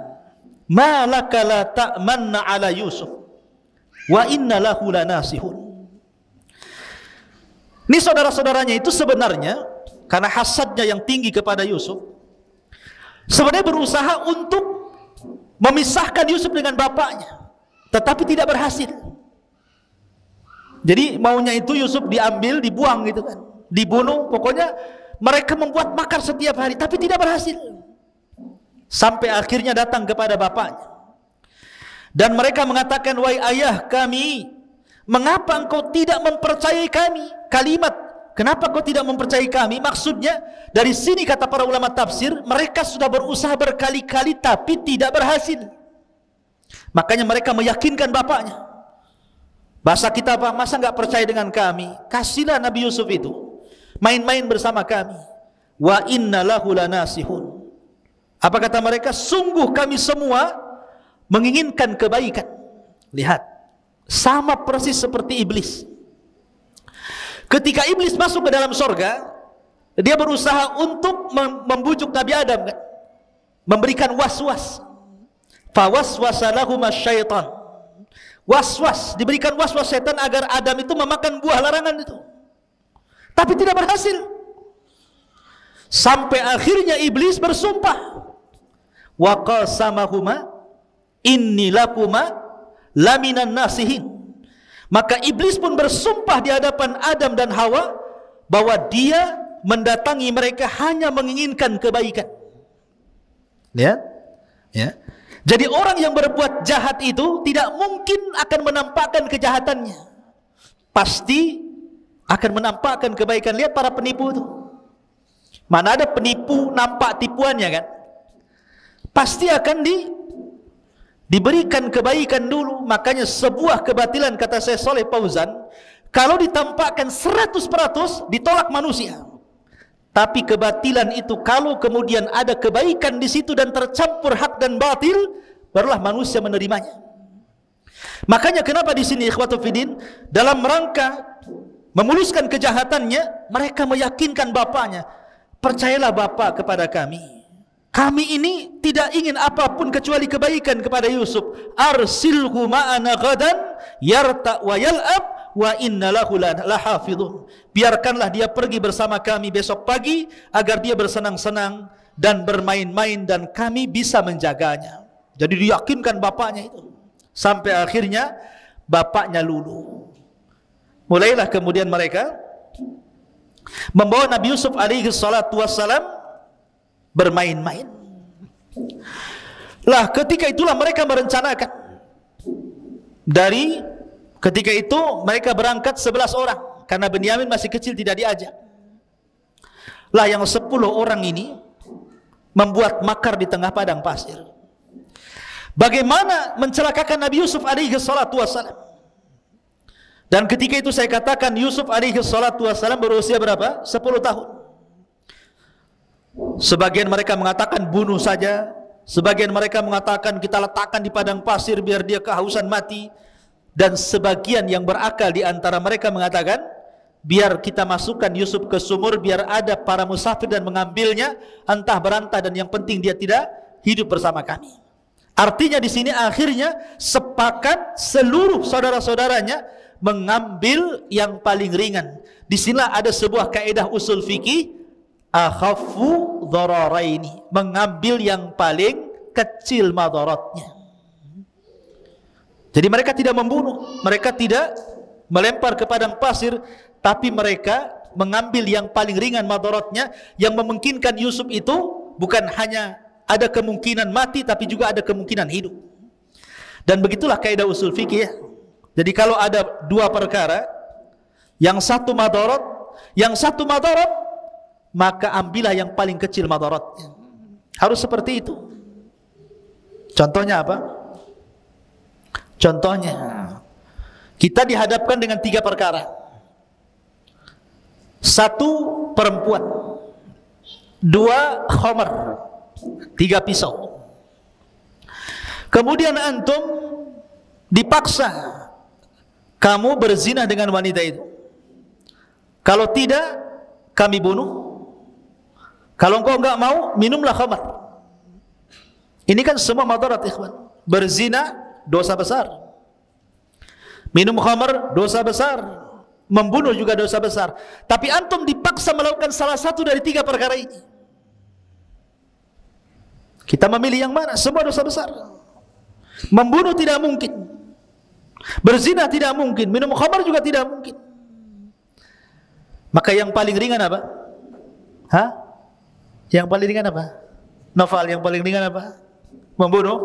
ma laka la ta'manna ala Yusuf wa inna lahu lanasihun. Ini saudara-saudaranya itu sebenarnya karena hasadnya yang tinggi kepada Yusuf, sebenarnya berusaha untuk memisahkan Yusuf dengan bapaknya, tetapi tidak berhasil. Jadi maunya itu Yusuf diambil, dibuang gitu kan, dibunuh. Pokoknya mereka membuat makar setiap hari, tapi tidak berhasil. Sampai akhirnya datang kepada bapaknya, dan mereka mengatakan, wahai ayah kami, mengapa engkau tidak mempercayai kami? Kalimat kenapa kau tidak mempercayai kami, maksudnya dari sini kata para ulama tafsir, mereka sudah berusaha berkali-kali tapi tidak berhasil. Makanya mereka meyakinkan bapaknya. Bahasa kita apa? Masa nggak percaya dengan kami? Kasihlah Nabi Yusuf itu main-main bersama kami. Wa inna lahu lanasihun. Apa kata mereka? Sungguh kami semua menginginkan kebaikan. Lihat, sama persis seperti iblis. Ketika iblis masuk ke dalam surga, dia berusaha untuk membujuk Nabi Adam, kan? Memberikan was-was. Fawaswasa lahuma syaitan. Was-was, diberikan was-was setan agar Adam itu memakan buah larangan itu. Tapi tidak berhasil. Sampai akhirnya iblis bersumpah. Wa qasamahuma inni lakuma laminan nasihin. Maka iblis pun bersumpah di hadapan Adam dan Hawa bahwa dia mendatangi mereka hanya menginginkan kebaikan. Ya? Ya. Jadi orang yang berbuat jahat itu tidak mungkin akan menampakkan kejahatannya. Pasti akan menampakkan kebaikan. Lihat para penipu itu. Mana ada penipu nampak tipuannya, kan? Pasti akan diberikan kebaikan dulu. Makanya sebuah kebatilan, kata Syekh Shalih Fauzan, kalau ditampakkan 100% ditolak manusia. Tapi kebatilan itu kalau kemudian ada kebaikan di situ dan tercampur hak dan batil, barulah manusia menerimanya. Makanya kenapa di sini ikhwatu fiddin, dalam rangka memuluskan kejahatannya, mereka meyakinkan bapaknya, percayalah bapak kepada kami. Kami ini tidak ingin apapun kecuali kebaikan kepada Yusuf. Arsilhu ma'ana ghadan yarta wa yal'ab wa inna lahu lahafidhun. Biarkanlah dia pergi bersama kami besok pagi agar dia bersenang-senang dan bermain-main dan kami bisa menjaganya. Jadi diyakinkan bapaknya itu. Sampai akhirnya bapaknya luluh. Mulailah kemudian mereka membawa Nabi Yusuf alaihi salatu wassalam bermain-main. Lah ketika itulah mereka merencanakan. Dari ketika itu mereka berangkat 11 orang karena Benyamin masih kecil tidak diajak. Lah yang 10 orang ini membuat makar di tengah padang pasir. Bagaimana mencelakakan Nabi Yusuf alaihi salatu wassalam. Dan ketika itu saya katakan Yusuf alaihi salatu wassalam berusia berapa? 10 tahun. Sebagian mereka mengatakan bunuh saja. Sebagian mereka mengatakan kita letakkan di padang pasir biar dia kehausan mati. Dan sebagian yang berakal di antara mereka mengatakan biar kita masukkan Yusuf ke sumur biar ada para musafir dan mengambilnya entah berantah dan yang penting dia tidak hidup bersama kami. Artinya di sini akhirnya sepakat seluruh saudara-saudaranya mengambil yang paling ringan. Di sinilah ada sebuah kaidah usul fikih, akhafu dhararaini, mengambil yang paling kecil madaratnya. Jadi mereka tidak membunuh, mereka tidak melempar ke padang pasir, tapi mereka mengambil yang paling ringan madaratnya, yang memungkinkan Yusuf itu bukan hanya ada kemungkinan mati, tapi juga ada kemungkinan hidup. Dan begitulah kaidah usul fikih ya. Jadi kalau ada dua perkara, yang satu madarat, maka ambillah yang paling kecil madaratnya. Harus seperti itu. Contohnya apa? Contohnya, kita dihadapkan dengan 3 perkara. 1 perempuan, 2 khamar, 3 pisau. Kemudian antum dipaksa kamu berzina dengan wanita itu. Kalau tidak, kami bunuh. Kalau engkau enggak mau, minumlah khamar. Ini kan semua madarat ikhwan. Berzina dosa besar, minum khamar dosa besar, membunuh juga dosa besar. Tapi antum dipaksa melakukan salah satu dari 3 perkara ini. Kita memilih yang mana? Semua dosa besar. Membunuh tidak mungkin, berzina tidak mungkin, minum khamar juga tidak mungkin. Maka yang paling ringan apa? Hah? Yang paling ringan apa? Novel yang paling ringan apa? Membunuh?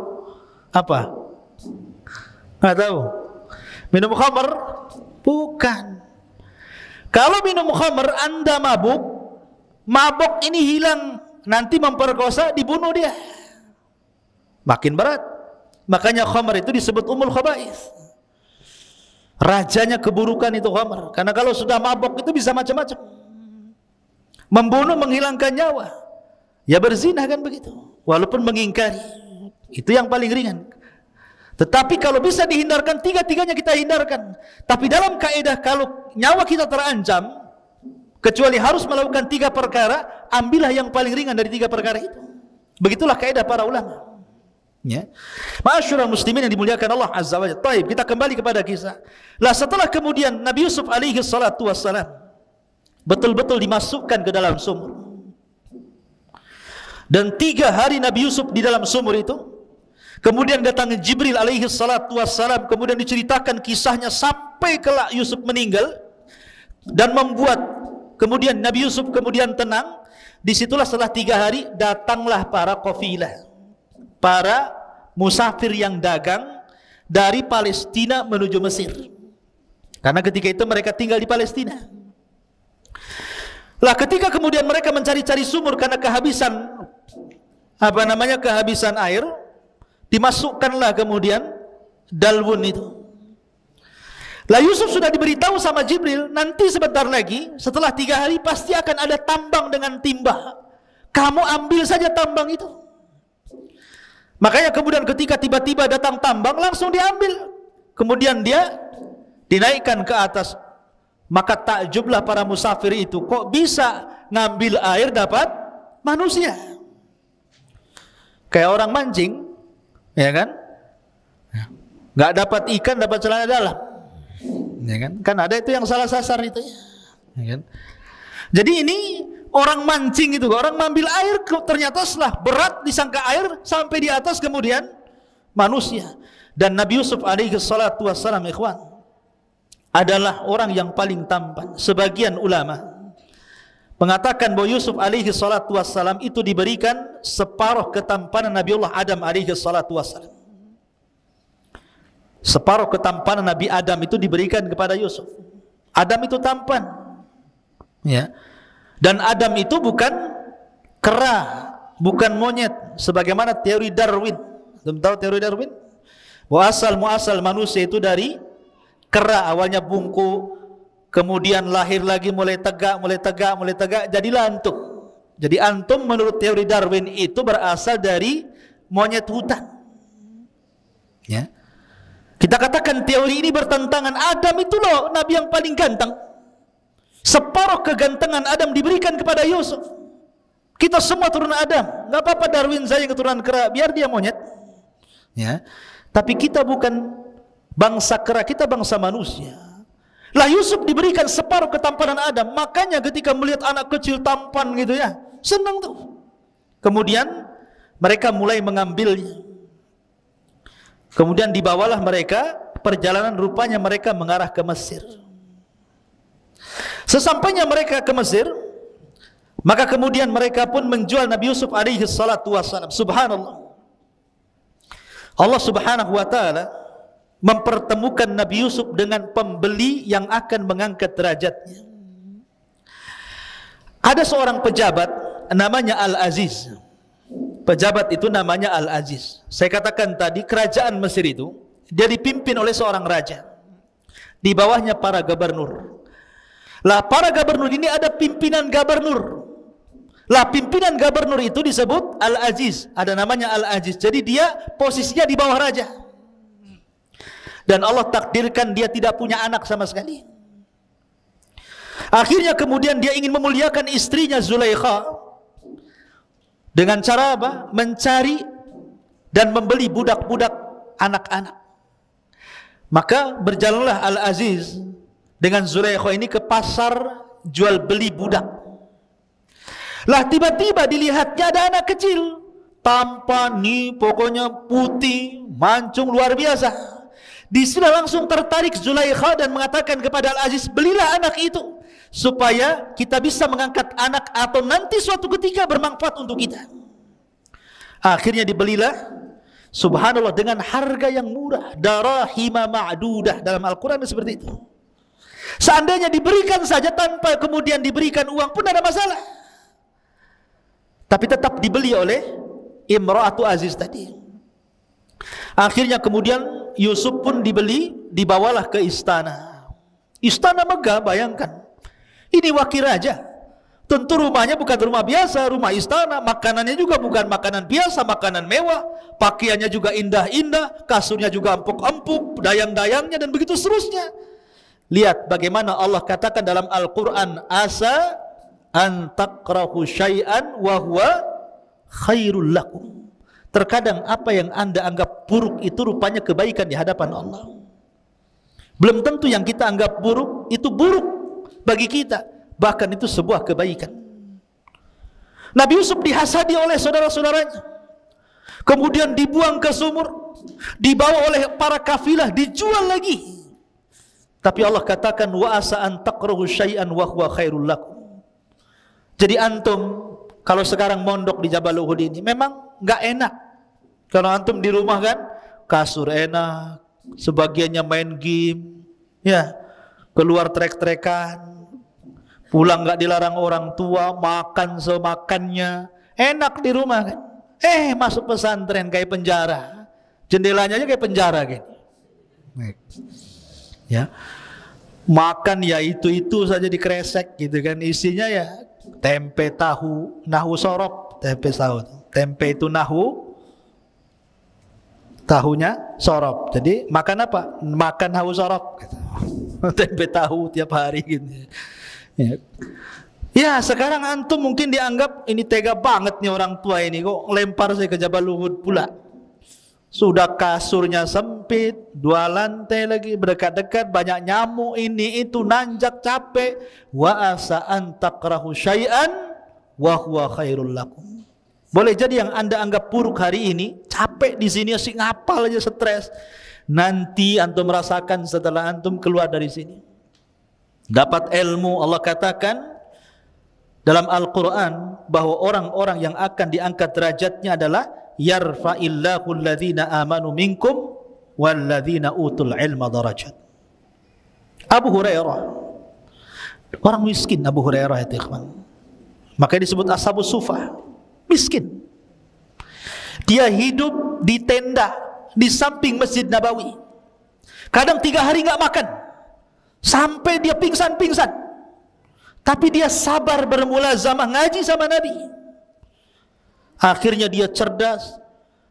Apa? Nggak tahu. Minum khamar? Bukan. Kalau minum khamar Anda mabuk, mabuk ini hilang, nanti memperkosa, dibunuh dia. Makin berat. Makanya khamar itu disebut ummul khaba'ith. Rajanya keburukan itu khamar. Karena kalau sudah mabok itu bisa macam-macam. Membunuh, menghilangkan nyawa. Ya berzina kan begitu. Walaupun mengingkari. Itu yang paling ringan. Tetapi kalau bisa dihindarkan, tiga-tiganya kita hindarkan. Tapi dalam kaidah kalau nyawa kita terancam, kecuali harus melakukan 3 perkara, ambillah yang paling ringan dari 3 perkara itu. Begitulah kaidah para ulama. Ya. Ma'asyiral muslimin yang dimuliakan Allah Azza wa Jalla. Baik, kita kembali kepada kisah. Lah setelah kemudian Nabi Yusuf alaihi salatu wassalam betul-betul dimasukkan ke dalam sumur. Dan 3 hari Nabi Yusuf di dalam sumur itu. Kemudian datang Jibril alaihi salatu wassalam, kemudian diceritakan kisahnya sampai kelak Yusuf meninggal dan membuat kemudian Nabi Yusuf kemudian tenang. Disitulah setelah 3 hari datanglah para qafilah, para musafir yang dagang dari Palestina menuju Mesir. Karena ketika itu mereka tinggal di Palestina. Lah ketika kemudian mereka mencari-cari sumur karena kehabisan kehabisan air, dimasukkanlah kemudian dalwun itu. Lah Yusuf sudah diberitahu sama Jibril, nanti sebentar lagi setelah 3 hari pasti akan ada tambang dengan timah. Kamu ambil saja tambang itu. Makanya kemudian ketika tiba-tiba datang tambang, langsung diambil. Kemudian dia dinaikkan ke atas. Maka takjublah para musafir itu, kok bisa ngambil air dapat manusia? Kayak orang mancing, ya kan? Nggak dapat ikan, dapat celana dalam, ya kan? Kan ada itu yang salah sasar itu, ya kan? Jadi ini orang mancing itu, orang mengambil air, ternyata setelah berat disangka air sampai di atas kemudian manusia. Dan Nabi Yusuf alaihi salatu wassalam, ikhwan, adalah orang yang paling tampan. Sebagian ulama mengatakan bahwa Yusuf alaihi salatu wassalam itu diberikan separuh ketampanan Nabiullah Adam alaihi salatu wassalam. Separuh ketampanan Nabi Adam itu diberikan kepada Yusuf. Adam itu tampan, ya. Dan Adam itu bukan kera, bukan monyet, sebagaimana teori Darwin. Belum tahu teori Darwin? Bahwa asal-muasal manusia itu dari kera, awalnya bungkuk, kemudian lahir lagi mulai tegak, jadilah antum. Jadi antum menurut teori Darwin itu berasal dari monyet hutan. Ya. Kita katakan teori ini bertentangan. Adam itu loh nabi yang paling ganteng. Separuh kegantengan Adam diberikan kepada Yusuf. Kita semua turunan Adam. Enggak apa-apa Darwin saya keturunan kera, biar dia monyet. Ya. Tapi kita bukan bangsa kera, kita bangsa manusia. Lah Yusuf diberikan separuh ketampanan Adam. Makanya ketika melihat anak kecil tampan gitu ya, senang tuh. Kemudian mereka mulai mengambilnya. Kemudian dibawalah mereka, perjalanan rupanya mereka mengarah ke Mesir. Sesampainya mereka ke Mesir, maka kemudian mereka pun menjual Nabi Yusuf alaihi salatu wassalam. Subhanallah, Allah subhanahu wa ta'ala mempertemukan Nabi Yusuf dengan pembeli yang akan mengangkat derajatnya. Ada seorang pejabat namanya Al-Aziz. Pejabat itu namanya Al-Aziz. Saya katakan tadi kerajaan Mesir itu dia dipimpin oleh seorang raja. Di bawahnya para gubernur. Lah para gubernur ini ada pimpinan gubernur. Lah pimpinan gubernur itu disebut Al-Aziz. Ada namanya Al-Aziz. Jadi dia posisinya di bawah raja. Dan Allah takdirkan dia tidak punya anak sama sekali. Akhirnya kemudian dia ingin memuliakan istrinya Zulaikha. Dengan cara apa? Mencari dan membeli budak-budak anak-anak. Maka berjalanlah Al-Aziz dengan Zulaikha ini ke pasar jual beli budak. Lah tiba-tiba dilihatnya ada anak kecil, tampan nih, pokoknya putih, mancung luar biasa. Di sini langsung tertarik Zulaikha dan mengatakan kepada Al-Aziz, belilah anak itu supaya kita bisa mengangkat anak atau nanti suatu ketika bermanfaat untuk kita. Akhirnya dibelilah, subhanallah, dengan harga yang murah, darahima ma'dudah. Dalam Al-Quran seperti itu. Seandainya diberikan saja tanpa kemudian diberikan uang pun ada masalah. Tapi tetap dibeli oleh Imra'atu Aziz tadi. Akhirnya kemudian Yusuf pun dibawalah ke istana. Istana megah, bayangkan. Ini wakil raja. Tentu rumahnya bukan rumah biasa, rumah istana. Makanannya juga bukan makanan biasa, makanan mewah. Pakaiannya juga indah-indah, kasurnya juga empuk-empuk, dayang-dayangnya, dan begitu seterusnya. Lihat bagaimana Allah katakan dalam Al-Quran, asa an takrahu syai'an wa huwa khairul lakum. Terkadang apa yang Anda anggap buruk itu rupanya kebaikan di hadapan Allah. Belum tentu yang kita anggap buruk itu buruk bagi kita, bahkan itu sebuah kebaikan. Nabi Yusuf dihasadi oleh saudara-saudaranya, kemudian dibuang ke sumur, dibawa oleh para kafilah, dijual lagi. Tapi Allah katakan, wa asa an takrahu syai'an wa huwa khairul lakum. Jadi antum kalau sekarang mondok di Jabal Uhud ini memang enggak enak. Kalau antum di rumah kan kasur enak, sebagiannya main game, ya, keluar trek-trekan, pulang enggak dilarang orang tua, makan semakannya, enak di rumah kan. Masuk pesantren kayak penjara, jendelanya aja kayak penjara gitu. Ya, makan ya itu saja dikresek gitu kan, isinya ya tempe tahu, nahu sorop, tempe tahu, tempe itu nahu, tahunya sorop. Jadi makan apa? Makan nahu sorop gitu. Tempe tahu tiap hari gitu. Ya, sekarang antum mungkin dianggap ini tega banget nih orang tua ini, kok lempar saya ke Jabal Uhud pula. Sudah kasurnya sempit, 2 lantai lagi, berdekat-dekat, banyak nyamuk, ini itu, nanjak, capek. Wa asa an takrahu syai'an wa huwa khairul lakum. Boleh jadi yang Anda anggap buruk hari ini, capek di sini, asik ngapal aja, stres. Nanti antum merasakan setelah antum keluar dari sini, dapat ilmu. Allah katakan dalam Al-Quran bahwa orang-orang yang akan diangkat derajatnya adalah yarfa'illahu alladhina amanu minkum walladhina utul ilma darajat. Abu Hurairah, orang miskin Abu Hurairah itu, ikhwan. Makanya disebut ashabus sufah, miskin. Dia hidup di tenda di samping Masjid Nabawi. Kadang 3 hari enggak makan, sampai dia pingsan-pingsan. Tapi dia sabar bermulazamah ngaji sama Nabi. Akhirnya dia cerdas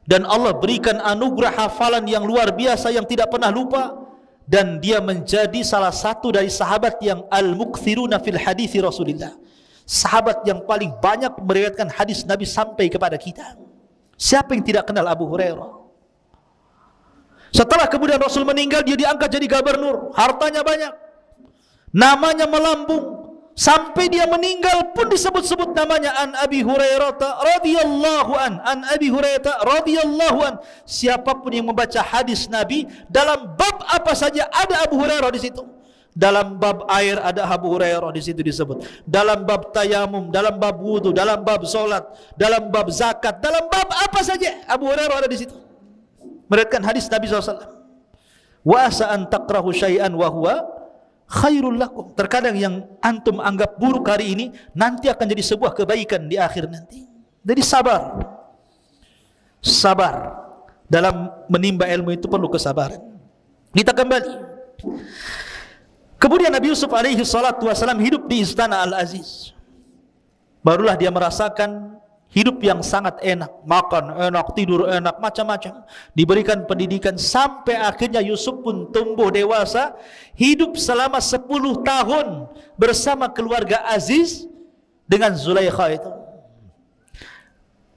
dan Allah berikan anugerah hafalan yang luar biasa yang tidak pernah lupa, dan dia menjadi salah satu dari sahabat yang al-mukthiruna fil hadithi Rasulillah. Sahabat yang paling banyak meriwayatkan hadis Nabi sampai kepada kita. Siapa yang tidak kenal Abu Hurairah? Setelah kemudian Rasul meninggal, dia diangkat jadi gubernur, hartanya banyak, namanya melambung. Sampai dia meninggal pun disebut-sebut namanya, an Abi Hurairah radhiyallahu an Abi Hurairah radhiyallahu an. Siapapun yang membaca hadis Nabi dalam bab apa saja ada Abu Hurairah di situ. Dalam bab air ada Abu Hurairah di situ disebut. Dalam bab tayamum, dalam bab wudu, dalam bab solat, dalam bab zakat, dalam bab apa saja Abu Hurairah ada di situ. Meriwayatkan hadis Nabi SAW. Wa asa an takrahu syai'an wa huwa khairul lakum. Terkadang yang antum anggap buruk hari ini nanti akan jadi sebuah kebaikan di akhir nanti. Jadi sabar. Sabar dalam menimba ilmu itu perlu kesabaran. Kita kembali. Kemudian Nabi Yusuf alaihi salatu wasalam hidup di istana Al-Aziz. Barulah dia merasakan hidup yang sangat enak, makan enak, tidur enak, macam-macam. Diberikan pendidikan sampai akhirnya Yusuf pun tumbuh dewasa, hidup selama 10 tahun bersama keluarga Aziz dengan Zulaikha itu.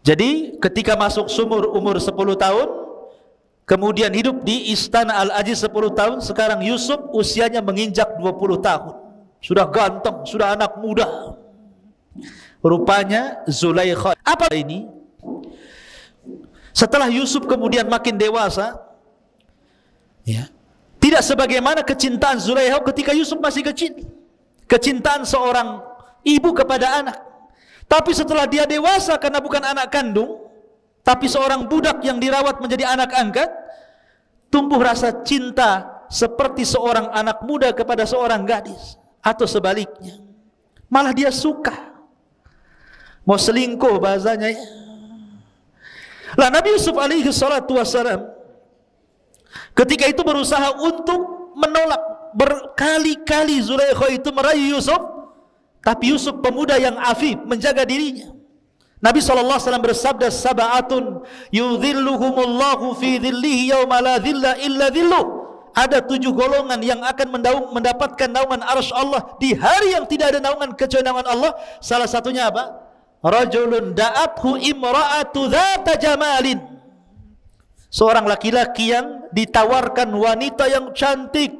Jadi ketika masuk sumur umur 10 tahun, kemudian hidup di istana Al-Aziz 10 tahun, sekarang Yusuf usianya menginjak 20 tahun. Sudah ganteng, sudah anak muda. Rupanya Zulaikha. Apa ini? Setelah Yusuf kemudian makin dewasa, ya, tidak sebagaimana kecintaan Zulaikha ketika Yusuf masih kecil. Kecintaan seorang ibu kepada anak. Tapi setelah dia dewasa, karena bukan anak kandung, tapi seorang budak yang dirawat menjadi anak angkat, tumbuh rasa cinta seperti seorang anak muda kepada seorang gadis, atau sebaliknya. Malah dia suka, mau selingkuh bahasanya. Lah Nabi Yusuf alaihi salatu wassalam Ketika itu berusaha untuk menolak. Berkali-kali Zulaikha itu merayu Yusuf, tapi Yusuf pemuda yang afif, menjaga dirinya. Nabi SAW bersabda, sab'atun yudhilluhumullahu fi dhillihi yawma la dhilla illa dhilluh. Ada 7 golongan yang akan mendapatkan naungan arsy Allah di hari yang tidak ada naungan kecuali naungan Allah. Salah satunya apa? Rajulun da'athu imra'atu dhata jamalin. Seorang laki-laki yang ditawarkan wanita yang cantik,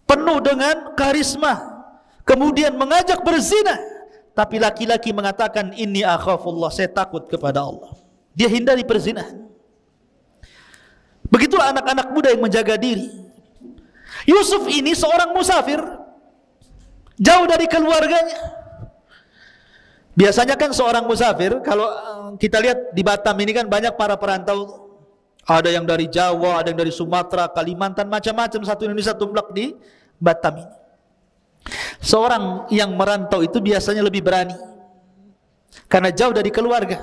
penuh dengan karisma, kemudian mengajak berzina, tapi laki-laki mengatakan, inni akhafullah, saya takut kepada Allah. Dia hindari perzinahan. Begitulah anak-anak muda yang menjaga diri. Yusuf ini seorang musafir, jauh dari keluarganya. Biasanya kan seorang musafir, kalau kita lihat di Batam ini kan banyak para perantau. Ada yang dari Jawa, ada yang dari Sumatera, Kalimantan, macam-macam, satu Indonesia tumplak di Batam ini. Seorang yang merantau itu biasanya lebih berani, karena jauh dari keluarga.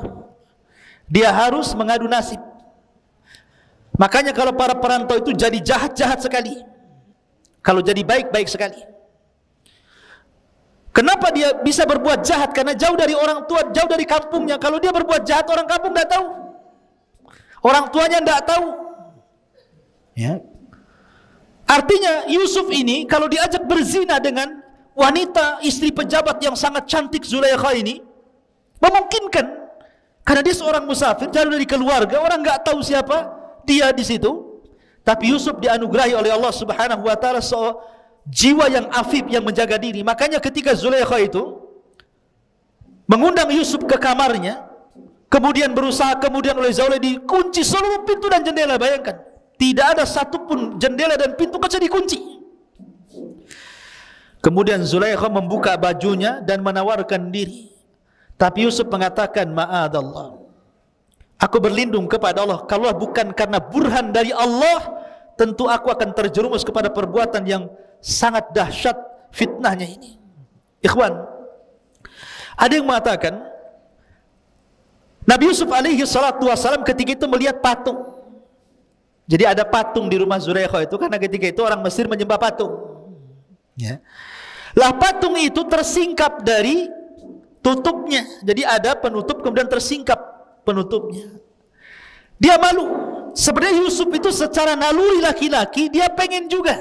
Dia harus mengadu nasib. Makanya kalau para perantau itu jadi jahat-jahat sekali, kalau jadi baik-baik sekali. Kenapa dia bisa berbuat jahat? Karena jauh dari orang tua, jauh dari kampungnya. Kalau dia berbuat jahat, orang kampung tidak tahu, orang tuanya tidak tahu. Ya. Artinya Yusuf ini kalau diajak berzina dengan wanita istri pejabat yang sangat cantik Zulaikha ini, memungkinkan, karena dia seorang musafir, jauh dari keluarga, orang nggak tahu siapa dia di situ. Tapi Yusuf dianugerahi oleh Allah Subhanahu wa taala jiwa yang afif, yang menjaga diri. Makanya ketika Zulaikha itu mengundang Yusuf ke kamarnya, kemudian berusaha, kemudian oleh Zulaikha dikunci seluruh pintu dan jendela. Bayangkan, tidak ada satupun jendela dan pintu kecuali dikunci. Kemudian Zulaikha membuka bajunya dan menawarkan diri. Tapi Yusuf mengatakan, ma'adallah, aku berlindung kepada Allah. Kalau bukan karena burhan dari Allah, tentu aku akan terjerumus kepada perbuatan yang sangat dahsyat fitnahnya ini. Ikhwan, ada yang mengatakan Nabi Yusuf alaihi salatu wassalam ketika itu melihat patung. Jadi ada patung di rumah Zulaikha itu, karena ketika itu orang Mesir menyembah patung. Ya. Lah patung itu tersingkap dari tutupnya. Jadi ada penutup, kemudian tersingkap penutupnya. Dia malu. Sebenarnya Yusuf itu secara naluri laki-laki, dia pengen juga.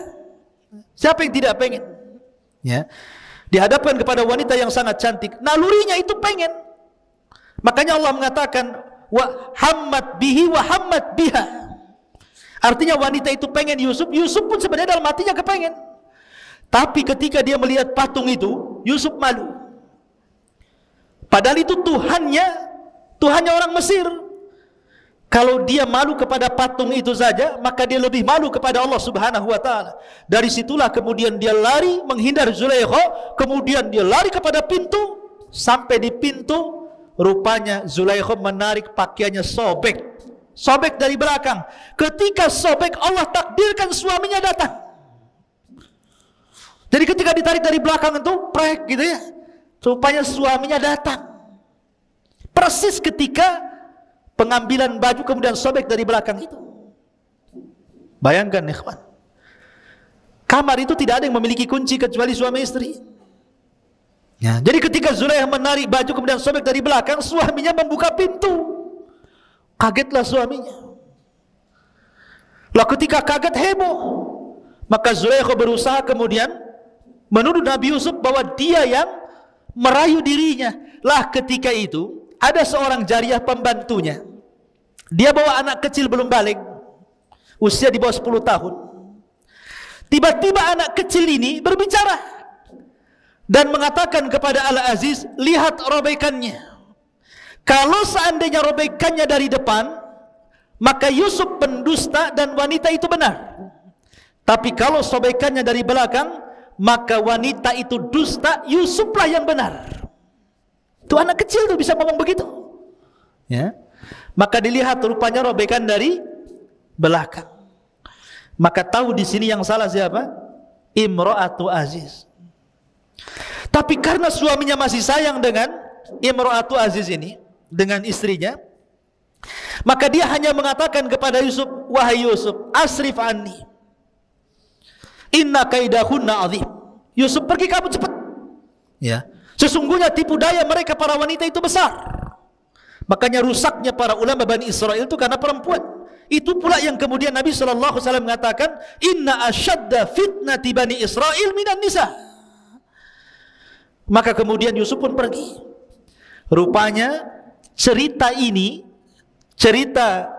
Siapa yang tidak pengen? Ya. Dihadapkan kepada wanita yang sangat cantik, nalurinya itu pengen. Makanya Allah mengatakan, wa hammat bihi wa hammat biha. Artinya wanita itu pengen Yusuf, Yusuf pun sebenarnya dalam hatinya kepengen. Tapi ketika dia melihat patung itu, Yusuf malu. Padahal itu Tuhannya orang Mesir. Kalau dia malu kepada patung itu saja, maka dia lebih malu kepada Allah Subhanahu wa taala. Dari situlah kemudian dia lari menghindar Zulaikha, kemudian dia lari kepada pintu, sampai di pintu rupanya Zulaikha menarik pakaiannya, sobek dari belakang. Ketika sobek, Allah takdirkan suaminya datang. Jadi ketika ditarik dari belakang itu, prek gitu ya, rupanya suaminya datang. Persis ketika pengambilan baju kemudian sobek dari belakang itu. Bayangkan ikhwan, kamar itu tidak ada yang memiliki kunci kecuali suami istri. Ya, jadi ketika Zulaikha menarik baju kemudian sobek dari belakang, suaminya membuka pintu. Kagetlah suaminya. Lah ketika kaget, heboh. Maka Zulaikha berusaha kemudian menuduh Nabi Yusuf bahwa dia yang merayu dirinya. Lah ketika itu ada seorang jariyah pembantunya. Dia bawa anak kecil belum balik, usia di bawah 10 tahun. Tiba-tiba anak kecil ini berbicara dan mengatakan kepada Al-Aziz, lihat robekannya. Kalau seandainya robekannya dari depan, maka Yusuf pendusta dan wanita itu benar. Tapi kalau sobekannya dari belakang, maka wanita itu dusta, Yusuflah yang benar. Itu anak kecil tuh bisa ngomong begitu. Ya. Maka dilihat rupanya robekan dari belakang. Maka tahu di sini yang salah siapa? Imra'atu Aziz. Tapi karena suaminya masih sayang dengan Imra'atu Aziz ini, dengan istrinya, maka dia hanya mengatakan kepada Yusuf, wahai Yusuf, asrif anni, inna kaidahunna azim. Yusuf, pergi kamu cepat. Ya, sesungguhnya tipu daya mereka para wanita itu besar. Makanya rusaknya para ulama Bani Israel itu karena perempuan. Itu pula yang kemudian Nabi SAW mengatakan, inna asyadda fitnati Bani Israel minan nisa. Maka kemudian Yusuf pun pergi. Rupanya cerita ini, cerita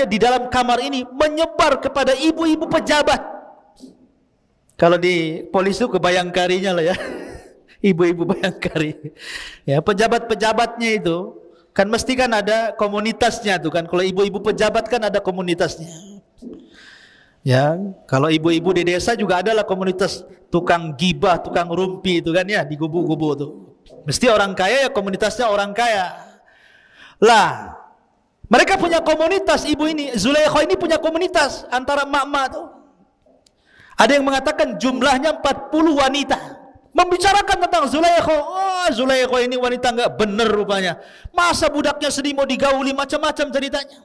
di dalam kamar ini menyebar kepada ibu-ibu pejabat. Kalau di polisi itu kebayangkarinya lah ya. Ibu-ibu bayangkari. Ya, pejabat-pejabatnya itu kan mesti kan ada komunitasnya tuh kan. Kalau ibu-ibu pejabat kan ada komunitasnya. Ya, kalau ibu-ibu di desa juga adalah komunitas tukang gibah, tukang rumpi itu kan ya, di gubu-gubu tuh. Mesti orang kaya ya komunitasnya orang kaya. Lah, mereka punya komunitas, ibu ini, Zulaikha ini punya komunitas antara emak-emak tuh. Ada yang mengatakan jumlahnya 40 wanita. Membicarakan tentang Zulaikha. Oh, Zulaikha ini wanita enggak benar rupanya. Masa budaknya sedih mau digauli, macam-macam ceritanya.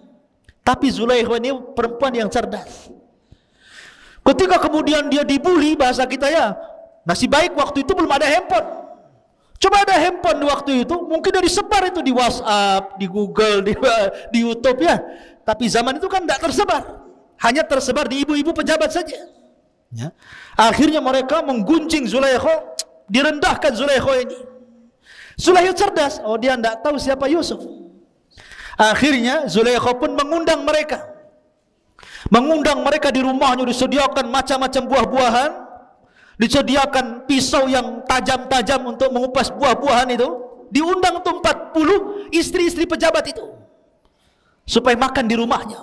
Tapi Zulaikha ini perempuan yang cerdas. Ketika kemudian dia dibully, bahasa kita ya, nasib baik waktu itu belum ada handphone. Coba ada handphone di waktu itu, mungkin dari disebar itu di WhatsApp, di Google, di YouTube ya. Tapi zaman itu kan tidak tersebar. Hanya tersebar di ibu-ibu pejabat saja. Ya. Akhirnya mereka menggunjing Zulaikha, direndahkan Zulaikha ini. Zulaikha cerdas, oh dia tidak tahu siapa Yusuf. Akhirnya Zulaikha pun mengundang mereka. Mengundang mereka di rumahnya, disediakan macam-macam buah-buahan, disediakan pisau yang tajam-tajam untuk mengupas buah-buahan itu. Diundang tuh 40 istri-istri pejabat itu supaya makan di rumahnya.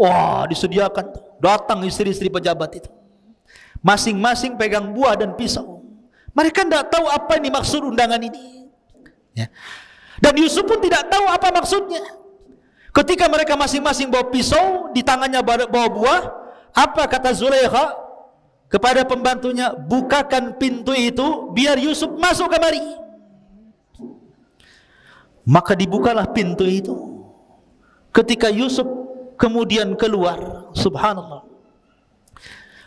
Wah, disediakan tuh. Datang istri-istri pejabat itu. Masing-masing pegang buah dan pisau. Mereka tidak tahu apa ini maksud undangan ini. Ya. Dan Yusuf pun tidak tahu apa maksudnya. Ketika mereka masing-masing bawa pisau, di tangannya bawa buah, apa kata Zulaikha kepada pembantunya? Bukakan pintu itu biar Yusuf masuk kemari. Maka dibukalah pintu itu. Ketika Yusuf kemudian keluar, subhanallah,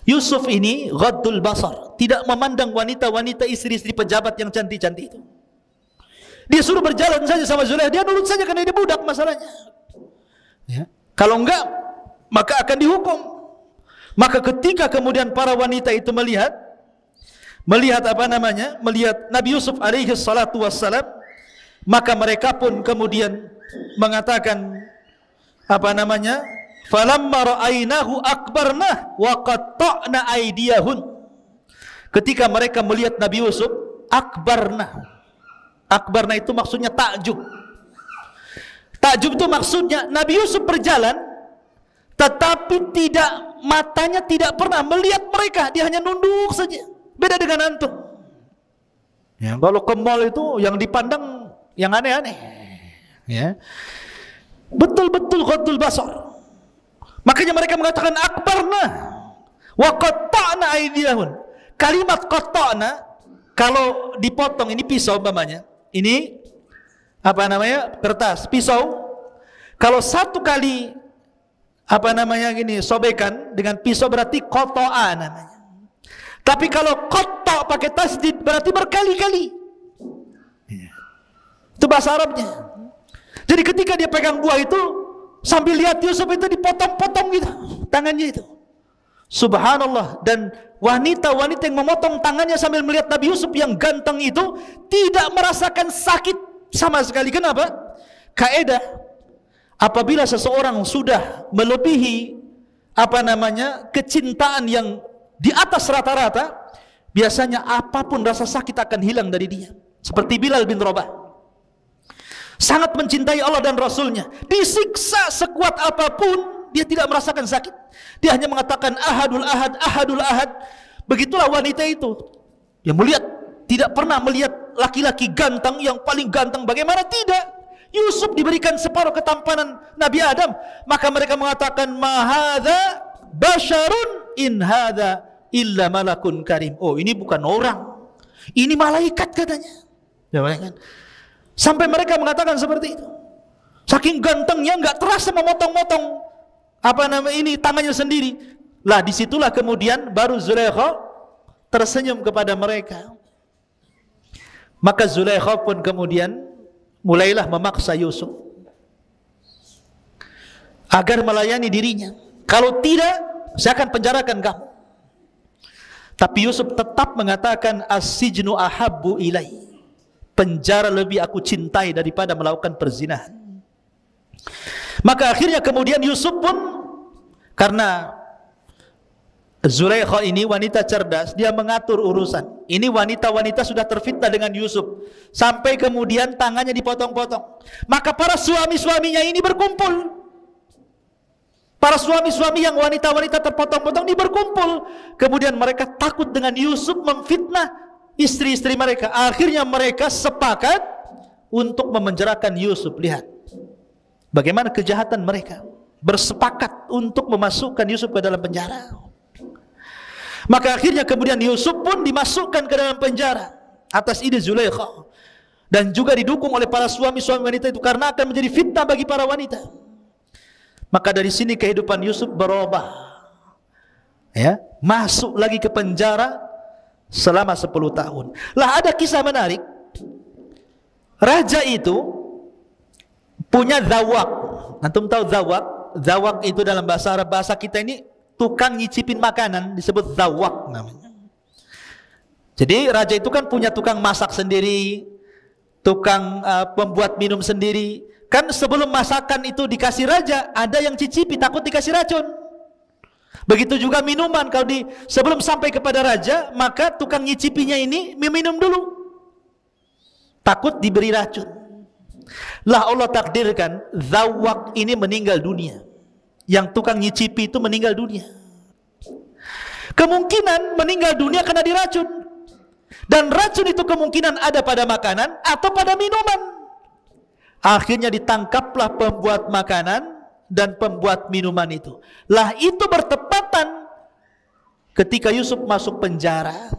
Yusuf ini ghaddul basar, tidak memandang wanita-wanita istri-istri pejabat yang cantik-cantik itu. Dia suruh berjalan saja sama Zulaikha, dia nurut saja karena dia budak masalahnya. Ya. Kalau enggak, maka akan dihukum. Maka ketika kemudian para wanita itu melihat Nabi Yusuf alaihi salatu wassalam, maka mereka pun kemudian mengatakan falamma ra'ainahu akbarnah wa qatta'na aydiyahun. Ketika mereka melihat Nabi Yusuf, akbarna itu maksudnya takjub. Takjub itu maksudnya Nabi Yusuf berjalan, tetapi matanya tidak pernah melihat mereka, dia hanya nunduk saja. Beda dengan antum. Ya, kalau ke mall itu yang dipandang yang aneh-aneh. Ya. Betul-betul ghaddul basar. Makanya mereka mengatakan akbarna wa qatta'na aydiyahun. Kalimat qatta'na kalau dipotong, ini pisau umpamanya. Ini kertas, pisau. Kalau satu kali sobekan dengan pisau berarti qata'a namanya. Tapi kalau qatta' pakai tasdid berarti berkali-kali. Itu bahasa Arabnya. Jadi ketika dia pegang buah itu, sambil lihat Yusuf itu dipotong-potong gitu tangannya itu. Subhanallah. Dan wanita-wanita yang memotong tangannya sambil melihat Nabi Yusuf yang ganteng itu tidak merasakan sakit sama sekali. Kenapa? Kaidah, apabila seseorang sudah melebihi kecintaan yang di atas rata-rata, biasanya apapun rasa sakit akan hilang dari dia. Seperti Bilal bin Rabah, sangat mencintai Allah dan Rasulnya, disiksa sekuat apapun dia tidak merasakan sakit. Dia hanya mengatakan ahadul ahad, ahadul ahad. Begitulah wanita itu. Dia melihat, tidak pernah melihat laki-laki ganteng yang paling ganteng. Bagaimana tidak? Yusuf diberikan separuh ketampanan Nabi Adam. Maka mereka mengatakan ma hadza basyarun in hadza illa malakun karim. Oh, ini bukan orang, ini malaikat katanya. Ya, kan? Sampai mereka mengatakan seperti itu. Saking gantengnya nggak terasa memotong-motong tangannya sendiri. Lah disitulah kemudian baru Zulaikha tersenyum kepada mereka. Maka Zulaikha pun kemudian mulailah memaksa Yusuf agar melayani dirinya. Kalau tidak, saya akan penjarakan kamu. Tapi Yusuf tetap mengatakan, as-sijnu ahabbu ilai. Penjara lebih aku cintai daripada melakukan perzinahan. Maka akhirnya kemudian Yusuf pun, karena Zulaikha ini wanita cerdas, dia mengatur urusan. Ini wanita-wanita sudah terfitnah dengan Yusuf, sampai kemudian tangannya dipotong-potong. Maka para suami-suaminya ini berkumpul. Para suami-suami yang wanita-wanita terpotong-potong ini berkumpul. Kemudian mereka takut dengan Yusuf memfitnah istri-istri mereka. Akhirnya mereka sepakat untuk memenjarakan Yusuf. Lihat bagaimana kejahatan mereka. Bersepakat untuk memasukkan Yusuf ke dalam penjara. Maka akhirnya kemudian Yusuf pun dimasukkan ke dalam penjara atas ide Zulaikha, dan juga didukung oleh para suami-suami wanita itu, karena akan menjadi fitnah bagi para wanita. Maka dari sini kehidupan Yusuf berubah, ya, masuk lagi ke penjara selama 10 tahun. Lah ada kisah menarik. Raja itu punya zawak. Antum tahu zawak? Zawak itu dalam bahasa Arab, bahasa kita ini tukang nyicipin makanan, disebut zawak namanya. Jadi raja itu kan punya tukang masak sendiri, tukang pembuat minum sendiri. Kan sebelum masakan itu dikasih raja, ada yang cicipi, takut dikasih racun. Begitu juga minuman, kalau sebelum sampai kepada raja, maka tukang nyicipinya ini meminum dulu, takut diberi racun. Lah Allah takdirkan zawak ini meninggal dunia. Yang tukang nyicipi itu meninggal dunia. Kemungkinan meninggal dunia karena diracun. Dan racun itu kemungkinan ada pada makanan atau pada minuman. Akhirnya ditangkaplah pembuat makanan dan pembuat minuman itu. Lah itu bertepatan ketika Yusuf masuk penjara.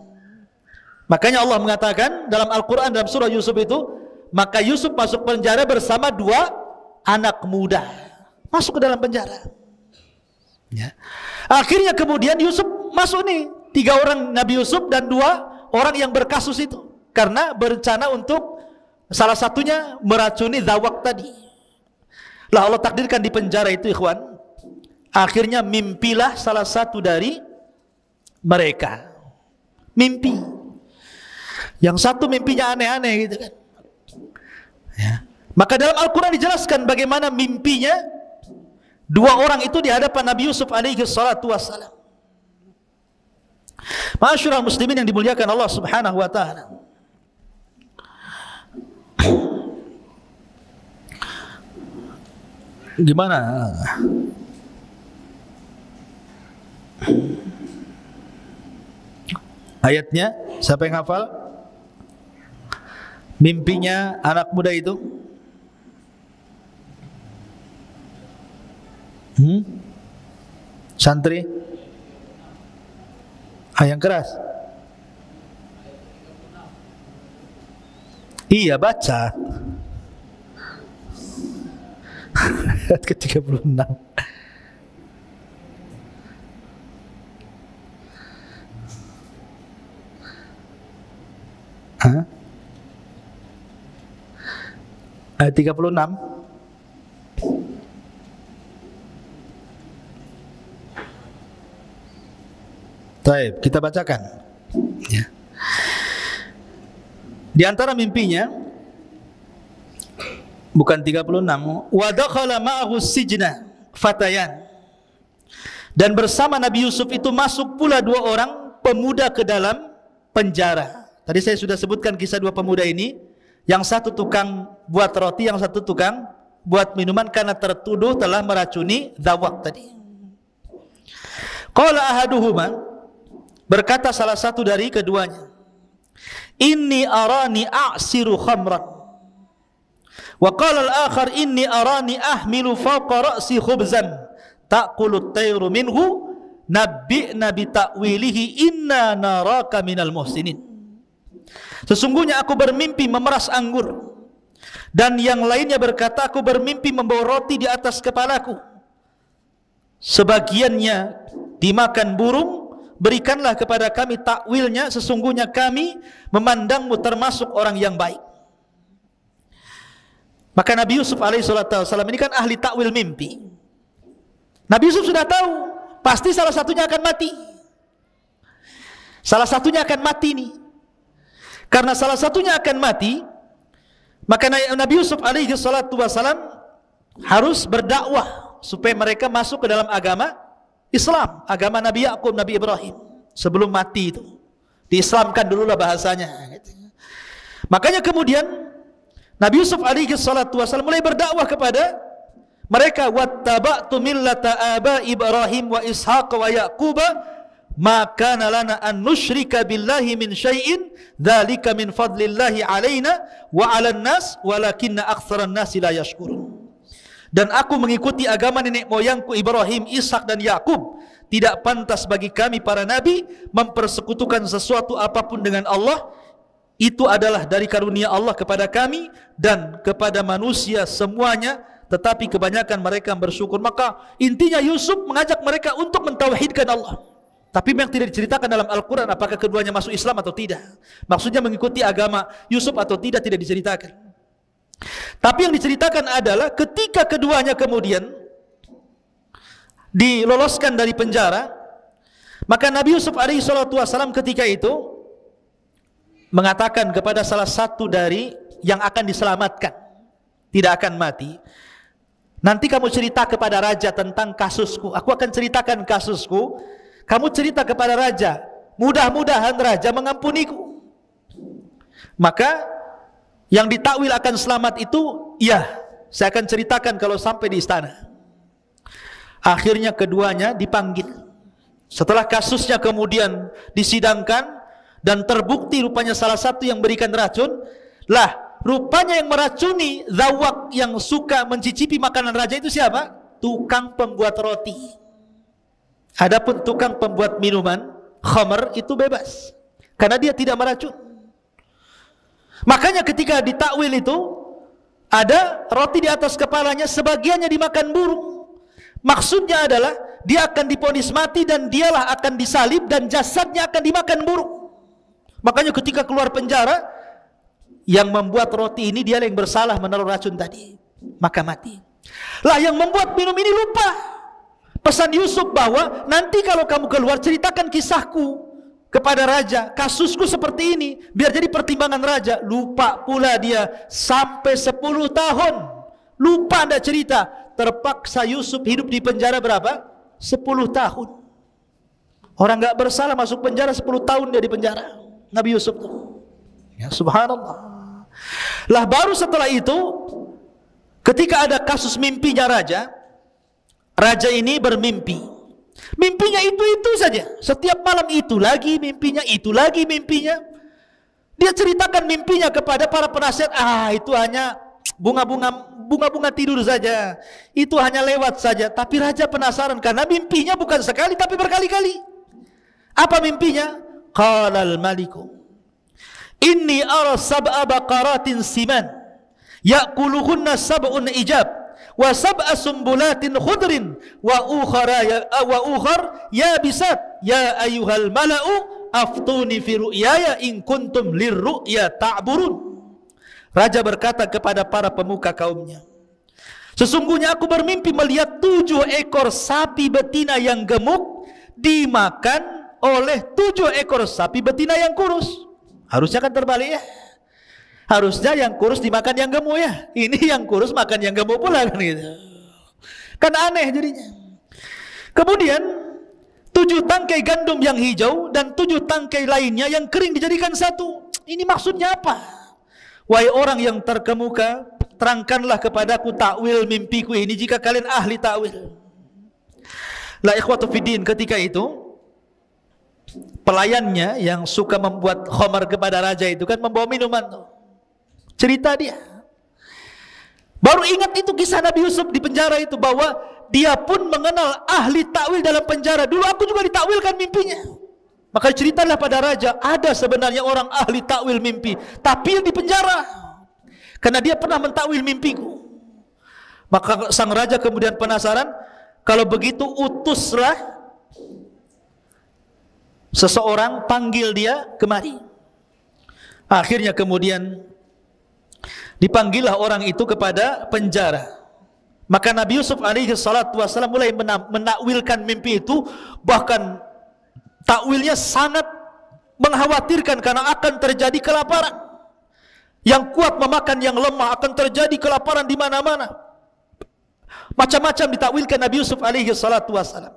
Makanya Allah mengatakan dalam Al-Quran, dalam surah Yusuf itu, maka Yusuf masuk penjara bersama 2 anak muda. Masuk ke dalam penjara, ya. Akhirnya kemudian Yusuf masuk nih, 3 orang Nabi Yusuf dan 2 orang yang berkasus itu, karena berencana untuk salah satunya meracuni zawak tadi. Lah Allah takdirkan di penjara itu, ikhwan, akhirnya mimpilah salah satu dari mereka. Mimpi. Yang satu mimpinya aneh-aneh gitu kan, ya. Maka dalam Al-Quran dijelaskan bagaimana mimpinya 2 orang itu di hadapan Nabi Yusuf alaihi salatu wassalam. Ma'asyiral muslimin yang dimuliakan Allah subhanahu wa ta'ala. Gimana? Ayatnya, siapa yang hafal? Mimpinya anak muda itu? Santri? Yang keras? Iya, baca. Ayat ke-36. Ayat 36. Baik, kita bacakan, ya. Di antara mimpinya, bukan 36, wa dakhala ma'ahu sijna fatayan. Dan bersama Nabi Yusuf itu masuk pula 2 orang pemuda ke dalam penjara. Tadi saya sudah sebutkan kisah 2 pemuda ini. Yang satu tukang buat roti, yang satu tukang buat minuman, karena tertuduh telah meracuni zawak tadi. Qala ahaduhuma, berkata salah satu dari keduanya, inni arani a'siru khamran. Wa qala al-akhar inni arani ahmilu fawqa ra'si khubzan ta'kulu at-tayru minhu nabbi'na bi ta'wilihi inna naraka minal muhsinin. Sesungguhnya aku bermimpi memeras anggur. Dan yang lainnya berkata, aku bermimpi membawa roti di atas kepalaku. sebagiannya dimakan burung, berikanlah kepada kami takwilnya, sesungguhnya kami memandangmu termasuk orang yang baik. Maka Nabi Yusuf alaihissalam ini kan ahli takwil mimpi. Nabi Yusuf sudah tahu pasti salah satunya akan mati. Salah satunya akan mati nih. Karena salah satunya akan mati, maka Nabi Yusuf alaihissalam harus berdakwah supaya mereka masuk ke dalam agama Islam, agama Nabi Yakub, Nabi Ibrahim. Sebelum mati itu diislamkan dululah bahasanya. Makanya kemudian Nabi Yusuf alaihissalam mulai berdakwah kepada mereka, wattaba'tu millata aba Ibrahim wa Ishaq wa Yaquba ma kana lana an nusyrika billahi min syai'in dzalika min fadlillahi alaina wa 'alan nas walakinna aktsaran nasi la yashkurun. Dan aku mengikuti agama nenek moyangku Ibrahim, Ishak dan Yakub. Tidak pantas bagi kami para nabi mempersekutukan sesuatu apapun dengan Allah. Itu adalah dari karunia Allah kepada kami dan kepada manusia semuanya, tetapi kebanyakan mereka bersyukur. Maka intinya Yusuf mengajak mereka untuk mentauhidkan Allah. Tapi memang tidak diceritakan dalam Al-Quran apakah keduanya masuk Islam atau tidak. Maksudnya mengikuti agama Yusuf atau tidak diceritakan. Tapi yang diceritakan adalah ketika keduanya kemudian diloloskan dari penjara, maka Nabi Yusuf alaihissalam ketika itu mengatakan kepada salah satu dari yang akan diselamatkan, tidak akan mati, nanti kamu cerita kepada raja tentang kasusku. Aku akan ceritakan kasusku, kamu cerita kepada raja, mudah-mudahan raja mengampuniku. Maka yang ditakwil akan selamat itu, ya, saya akan ceritakan kalau sampai di istana. Akhirnya keduanya dipanggil. Setelah kasusnya kemudian disidangkan dan terbukti rupanya salah satu yang berikan racun, lah rupanya yang meracuni zawak yang suka mencicipi makanan raja itu siapa? Tukang pembuat roti. Adapun tukang pembuat minuman khamr itu bebas karena dia tidak meracun. Makanya ketika ditakwil itu ada roti di atas kepalanya, sebagiannya dimakan burung. Maksudnya adalah dia akan divonis mati dan dialah akan disalib dan jasadnya akan dimakan burung. Makanya ketika keluar penjara, yang membuat roti ini dia yang bersalah menaruh racun tadi, maka mati. Lah yang membuat minum ini lupa pesan Yusuf bahwa nanti kalau kamu keluar ceritakan kisahku kepada raja, kasusku seperti ini, biar jadi pertimbangan raja. Lupa pula dia sampai 10 tahun, lupa anda cerita. Terpaksa Yusuf hidup di penjara berapa? 10 tahun. Orang nggak bersalah masuk penjara 10 tahun dia di penjara, Nabi Yusuf tuh. Ya subhanallah. Lah baru setelah itu, ketika ada kasus mimpinya raja, raja ini bermimpi. Mimpinya itu saja. Setiap malam itu lagi mimpinya, itu lagi mimpinya. Dia ceritakan mimpinya kepada para penasihat. Itu hanya bunga-bunga tidur saja. Itu hanya lewat saja. Tapi raja penasaran karena mimpinya bukan sekali tapi berkali-kali. Apa mimpinya? Qalal maliku inni ara sab'a baqaratin siman ya'kuluhunna sab'un ijab wa sab'a sumbulatin khudrin wa ukhar yabisat ya ayyuhal mala'u aftuni fi ru'yaya in kuntum lirru'ya ta'burun. Raja berkata kepada para pemuka kaumnya, sesungguhnya aku bermimpi melihat 7 ekor sapi betina yang gemuk dimakan oleh 7 ekor sapi betina yang kurus. Harusnya kan terbalik ya. Harusnya yang kurus dimakan yang gemuk ya. Ini yang kurus makan yang gemuk pula kan gitu. Kan aneh jadinya. Kemudian 7 tangkai gandum yang hijau dan 7 tangkai lainnya yang kering dijadikan satu. Ini maksudnya apa? Wahai orang yang terkemuka, terangkanlah kepadaku takwil mimpiku ini jika kalian ahli takwil. La ikhwatu fiddin, ketika itu pelayannya yang suka membuat khamar kepada raja itu kan membawa minuman tuh. Cerita dia. Baru ingat itu kisah Nabi Yusuf di penjara itu, bahwa dia pun mengenal ahli takwil dalam penjara. Dulu aku juga ditakwilkan mimpinya. Maka ceritalah pada raja, ada sebenarnya orang ahli takwil mimpi, tapi di penjara karena dia pernah mentakwil mimpiku. Maka sang raja kemudian penasaran, kalau begitu utuslah seseorang, panggil dia kemari. Akhirnya kemudian dipanggillah orang itu kepada penjara. Maka Nabi Yusuf alaihi salatu wassalam mulai menakwilkan mimpi itu, bahkan takwilnya sangat mengkhawatirkan karena akan terjadi kelaparan. Yang kuat memakan yang lemah, akan terjadi kelaparan di mana-mana. Macam-macam ditakwilkan Nabi Yusuf alaihi salatu wassalam.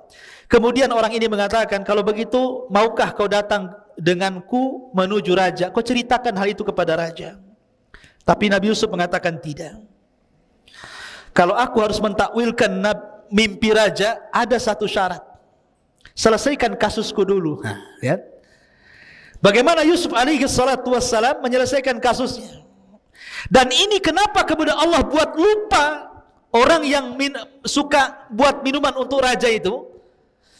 Kemudian orang ini mengatakan, kalau begitu maukah kau datang denganku menuju raja? Kau ceritakan hal itu kepada raja. Tapi Nabi Yusuf mengatakan tidak. Kalau aku harus mentakwilkan mimpi raja, ada satu syarat. Selesaikan kasusku dulu. Lihat. Bagaimana Yusuf alaihi salatu wassalam menyelesaikan kasusnya. Dan ini kenapa kemudian Allah buat lupa orang yang suka buat minuman untuk raja itu,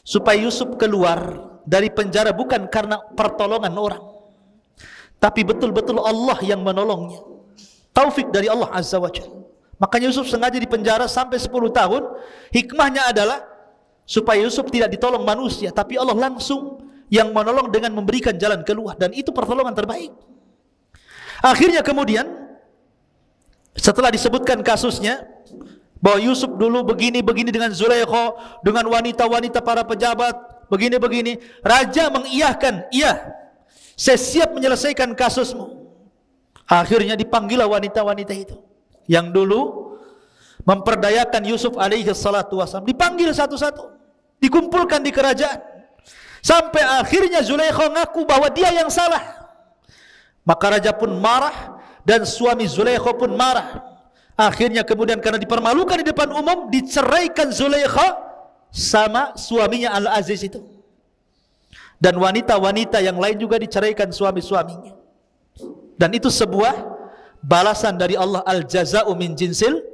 supaya Yusuf keluar dari penjara bukan karena pertolongan orang, tapi betul-betul Allah yang menolongnya. Taufik dari Allah Azza wa Jalla. Makanya Yusuf sengaja di penjara sampai 10 tahun. Hikmahnya adalah supaya Yusuf tidak ditolong manusia, tapi Allah langsung yang menolong dengan memberikan jalan keluar. Dan itu pertolongan terbaik. Akhirnya kemudian setelah disebutkan kasusnya, bahwa Yusuf dulu begini-begini dengan Zulaikha, dengan wanita-wanita para pejabat, begini-begini, raja mengiyahkan, iya, saya siap menyelesaikan kasusmu. Akhirnya dipanggillah wanita-wanita itu yang dulu memperdayakan Yusuf alaihi salatu wassalam, dipanggil satu-satu, dikumpulkan di kerajaan, sampai akhirnya Zulaikha ngaku bahwa dia yang salah. Maka raja pun marah dan suami Zulaikha pun marah. Akhirnya kemudian karena dipermalukan di depan umum, diceraikan Zulaikha sama suaminya Al-Aziz itu. Dan wanita-wanita yang lain juga diceraikan suami-suaminya. Dan itu sebuah balasan dari Allah, al-jaza'u min jinsil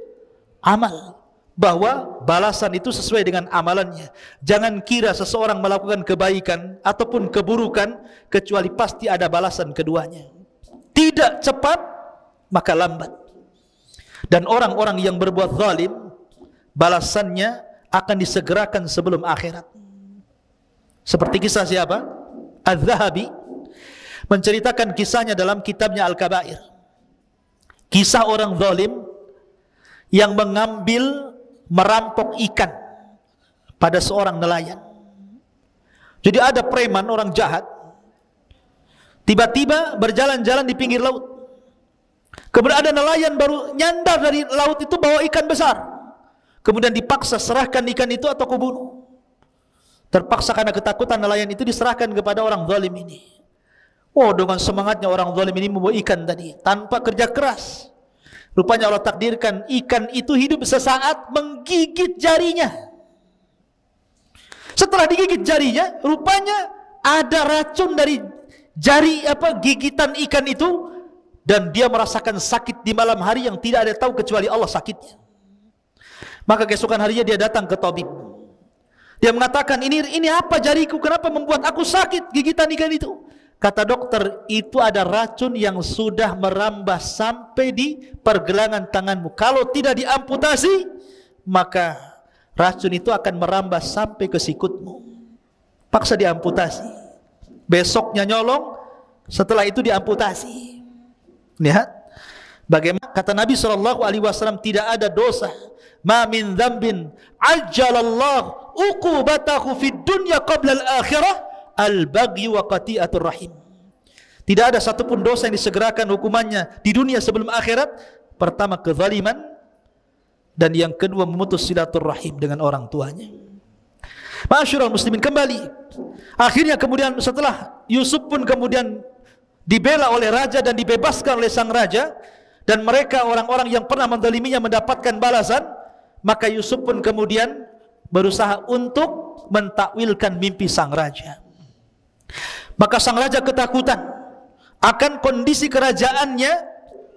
amal, bahwa balasan itu sesuai dengan amalannya. Jangan kira seseorang melakukan kebaikan ataupun keburukan kecuali pasti ada balasan keduanya. Tidak cepat maka lambat. Dan orang-orang yang berbuat zalim, balasannya akan disegerakan sebelum akhirat. Seperti kisah siapa? Az-Zahabi menceritakan kisahnya dalam kitabnya Al-Kabair. Kisah orang zalim yang merampok ikan pada seorang nelayan. Jadi ada preman, orang jahat, tiba-tiba berjalan-jalan di pinggir laut. Kemudian ada nelayan baru nyandar dari laut itu bawa ikan besar. Kemudian dipaksa serahkan ikan itu atau kau bunuh. Terpaksa karena ketakutan, nelayan itu diserahkan kepada orang zalim ini. Oh, dengan semangatnya orang zalim ini membawa ikan tadi tanpa kerja keras. Rupanya Allah takdirkan ikan itu hidup sesaat menggigit jarinya. Setelah digigit jarinya, rupanya ada racun dari gigitan ikan itu, dan dia merasakan sakit di malam hari yang tidak ada tahu kecuali Allah sakitnya. Maka keesokan harinya dia datang ke tabib. Dia mengatakan, ini apa jariku, kenapa membuat aku sakit gigitan ikan itu? Kata dokter, itu ada racun yang sudah merambah sampai di pergelangan tanganmu. Kalau tidak diamputasi, maka racun itu akan merambah sampai ke sikutmu. Paksa diamputasi. Besoknya nyolong, setelah itu diamputasi. Lihat bagaimana kata Nabi SAW, tidak ada dosa, ma min dzambin ajjalallahu uqubatahu fid dunya qabla al-akhirah al-baghi wa qati'atur rahim. Tidak ada satupun dosa yang disegerakan hukumannya di dunia sebelum akhirat. Pertama kezaliman, dan yang kedua memutus silaturrahim dengan orang tuanya. Ma'asyiral muslimin, kembali. Akhirnya kemudian setelah Yusuf pun kemudian dibela oleh raja dan dibebaskan oleh sang raja, dan mereka orang-orang yang pernah menzaliminya mendapatkan balasan, maka Yusuf pun kemudian berusaha untuk mentakwilkan mimpi sang raja. Maka sang raja ketakutan akan kondisi kerajaannya,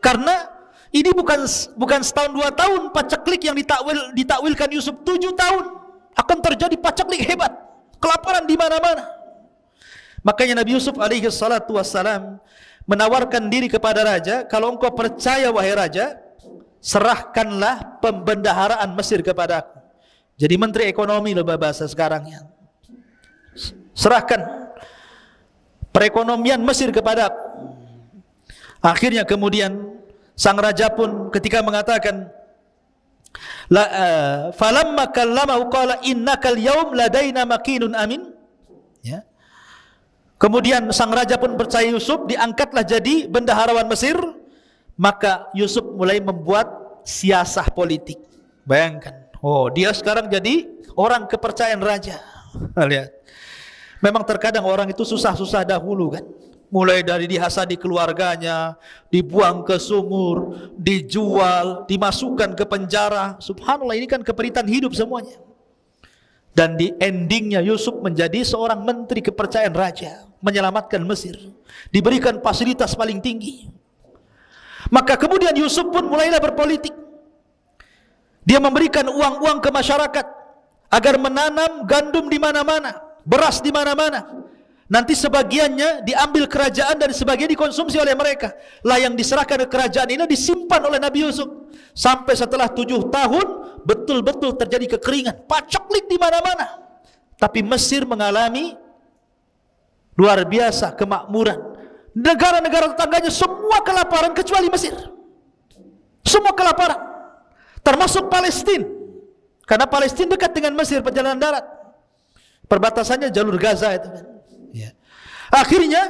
karena ini bukan setahun 2 tahun paceklik yang ditakwilkan Yusuf, 7 tahun akan terjadi paceklik hebat, kelaparan di mana-mana. Makanya Nabi Yusuf alaihi salatu wassalam menawarkan diri kepada raja, kalau engkau percaya wahai raja, serahkanlah pembendaharaan Mesir kepada aku. Jadi menteri ekonomi loh bahasa sekarangnya. Serahkan perekonomian Mesir kepada aku. Akhirnya kemudian sang raja pun ketika mengatakan falamma kallamahu qala innakal yaum ladaina makinun amin, ya. Kemudian sang raja pun percaya Yusuf, diangkatlah jadi bendaharawan Mesir. Maka Yusuf mulai membuat siasah politik. Bayangkan, oh dia sekarang jadi orang kepercayaan raja. Lihat, memang terkadang orang itu susah-susah dahulu kan. Mulai dari dihasadi keluarganya, dibuang ke sumur, dijual, dimasukkan ke penjara. Subhanallah, ini kan keperitan hidup semuanya. Dan di endingnya Yusuf menjadi seorang menteri kepercayaan raja, menyelamatkan Mesir, diberikan fasilitas paling tinggi. Maka kemudian Yusuf pun mulailah berpolitik. Dia memberikan uang-uang ke masyarakat agar menanam gandum di mana-mana, beras di mana-mana. Nanti sebagiannya diambil kerajaan dan sebagian dikonsumsi oleh mereka. Lah yang diserahkan ke kerajaan ini disimpan oleh Nabi Yusuf. Sampai setelah 7 tahun betul-betul terjadi kekeringan, paceklik di mana-mana. Tapi Mesir mengalami luar biasa kemakmuran. Negara-negara tetangganya semua kelaparan kecuali Mesir. Semua kelaparan. Termasuk Palestina. Karena Palestina dekat dengan Mesir, perjalanan darat. Perbatasannya jalur Gaza itu kan. Ya. Akhirnya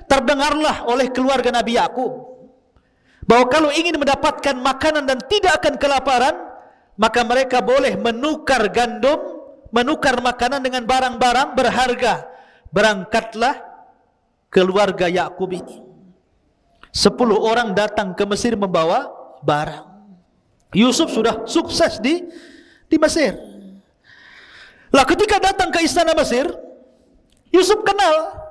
terdengarlah oleh keluarga Nabi Yakub bahwa kalau ingin mendapatkan makanan dan tidak akan kelaparan, maka mereka boleh menukar gandum, menukar makanan dengan barang-barang berharga. Berangkatlah keluarga Yakub ini. 10 orang datang ke Mesir membawa barang. Yusuf sudah sukses di Mesir. Lah ketika datang ke istana Mesir, Yusuf kenal.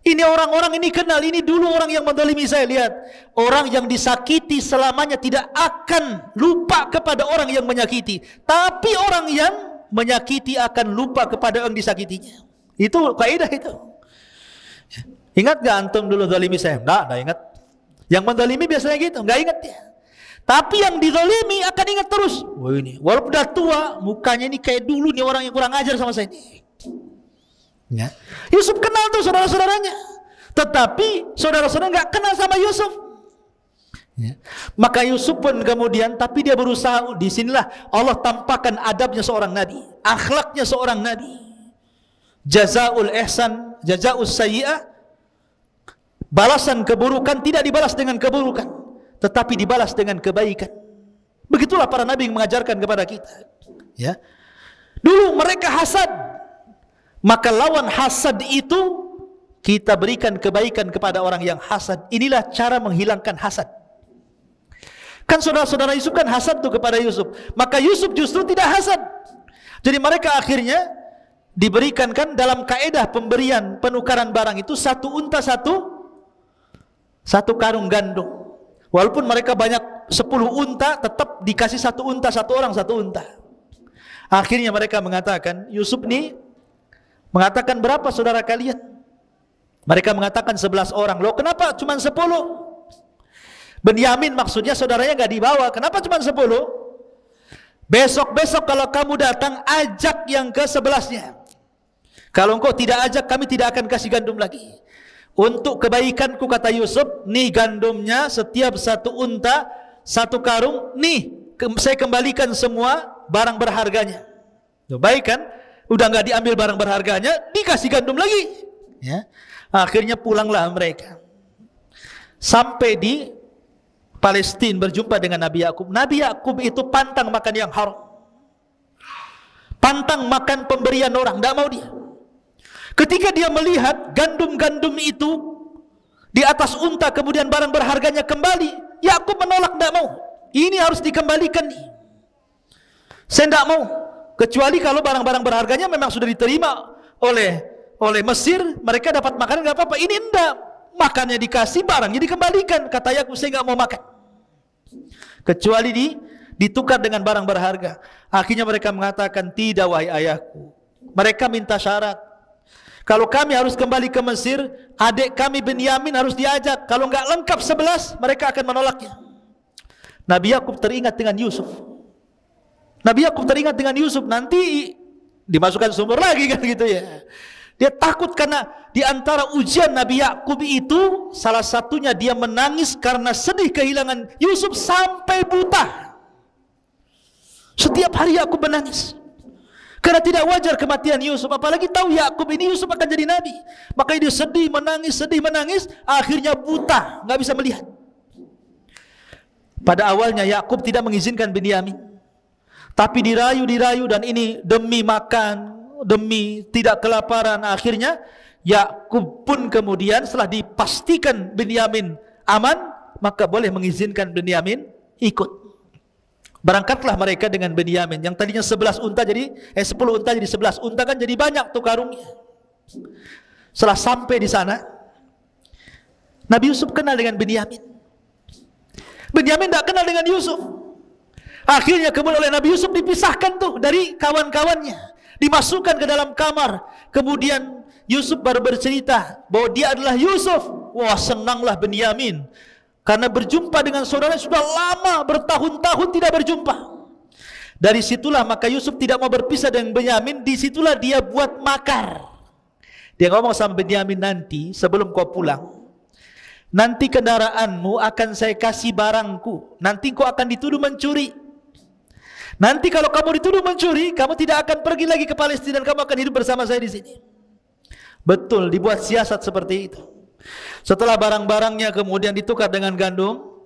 Ini orang-orang ini kenal. Ini dulu orang yang menzalimi saya. Lihat, orang yang disakiti selamanya tidak akan lupa kepada orang yang menyakiti. Tapi orang yang menyakiti akan lupa kepada orang disakitinya. Itu kaidah itu. Ingat gak antum dulu zalimi saya? Enggak ingat. Yang menzalimi biasanya gitu, enggak ingat dia. Tapi yang dizalimi akan ingat terus. Wah ini, walaupun udah tua, mukanya ini kayak dulu nih orang yang kurang ajar sama saya ini. Ya. Yusuf kenal tuh saudara-saudaranya, tetapi saudara-saudara nggak kenal sama Yusuf. Ya. Maka Yusuf pun kemudian, tapi dia berusaha. Disinilah Allah tampakkan adabnya seorang nabi, akhlaknya seorang nabi. Jazaul ihsan, jazaus sayyi'ah. Balasan keburukan tidak dibalas dengan keburukan, tetapi dibalas dengan kebaikan. Begitulah para nabi yang mengajarkan kepada kita. Ya. Dulu mereka hasad. Maka lawan hasad itu kita berikan kebaikan kepada orang yang hasad. Inilah cara menghilangkan hasad. Kan saudara-saudara Yusuf kan hasad tuh kepada Yusuf. Maka Yusuf justru tidak hasad. Jadi mereka akhirnya diberikan kan dalam kaedah pemberian penukaran barang itu satu unta satu karung gandum. Walaupun mereka banyak 10 unta, tetap dikasih satu unta, satu orang satu unta. Akhirnya mereka mengatakan, Yusuf nih mengatakan, berapa saudara kalian? Mereka mengatakan 11 orang. Loh kenapa cuma 10? Benyamin maksudnya saudaranya gak dibawa. Kenapa cuma 10? Besok-besok kalau kamu datang, ajak yang ke-11-nya. Kalau engkau tidak ajak, kami tidak akan kasih gandum lagi. Untuk kebaikanku, kata Yusuf, nih gandumnya, setiap satu unta, satu karung, nih saya kembalikan semua barang berharganya. Tuh, baik kan? Udah nggak diambil barang berharganya, dikasih gandum lagi. Ya. Akhirnya pulanglah mereka. Sampai di Palestina berjumpa dengan Nabi Yakub. Nabi Yakub itu pantang makan yang haram. Pantang makan pemberian orang, tidak mau dia. Ketika dia melihat gandum-gandum itu di atas unta, kemudian barang berharganya kembali, Yakub menolak, tidak mau. Ini harus dikembalikan nih. Saya tidak mau. Kecuali kalau barang-barang berharganya memang sudah diterima oleh Mesir, mereka dapat makanan, nggak apa-apa. Ini enggak, makannya dikasih, barangnya dikembalikan. Kata Yakub, saya nggak mau makan. Kecuali ditukar dengan barang berharga. Akhirnya mereka mengatakan, tidak wahai ayahku. Mereka minta syarat. Kalau kami harus kembali ke Mesir, adik kami Benyamin harus diajak. Kalau nggak lengkap 11, mereka akan menolaknya. Nabi Yakub teringat dengan Yusuf. Nabi Yakub teringat dengan Yusuf, nanti dimasukkan sumur lagi kan gitu ya. Dia takut karena di antara ujian Nabi Yakub itu salah satunya dia menangis karena sedih kehilangan Yusuf sampai buta. Setiap hari Yakub menangis karena tidak wajar kematian Yusuf, apalagi tahu Yakub ini Yusuf akan jadi nabi. Makanya dia sedih menangis, akhirnya buta, nggak bisa melihat. Pada awalnya Yakub tidak mengizinkan Binyamin, tapi dirayu dan ini demi makan, demi tidak kelaparan. Akhirnya Yakub pun kemudian setelah dipastikan Binyamin aman, maka boleh mengizinkan Binyamin ikut. Berangkatlah mereka dengan Binyamin yang tadinya 10 unta jadi 11 unta kan jadi banyak tuh karungnya. Setelah sampai di sana, Nabi Yusuf kenal dengan Binyamin. Binyamin tidak kenal dengan Yusuf. Akhirnya kemudian oleh Nabi Yusuf dipisahkan tuh dari kawan-kawannya, dimasukkan ke dalam kamar. Kemudian Yusuf baru bercerita bahwa dia adalah Yusuf. Wah, senanglah Binyamin karena berjumpa dengan saudaranya sudah lama, bertahun-tahun tidak berjumpa. Dari situlah maka Yusuf tidak mau berpisah dengan Binyamin. Disitulah dia buat makar. Dia ngomong sama Binyamin, nanti sebelum kau pulang, nanti kendaraanmu akan saya kasih barangku. Nanti kau akan dituduh mencuri. Nanti kalau kamu dituduh mencuri, kamu tidak akan pergi lagi ke Palestina dan kamu akan hidup bersama saya di sini. Betul, dibuat siasat seperti itu. Setelah barang-barangnya kemudian ditukar dengan gandum,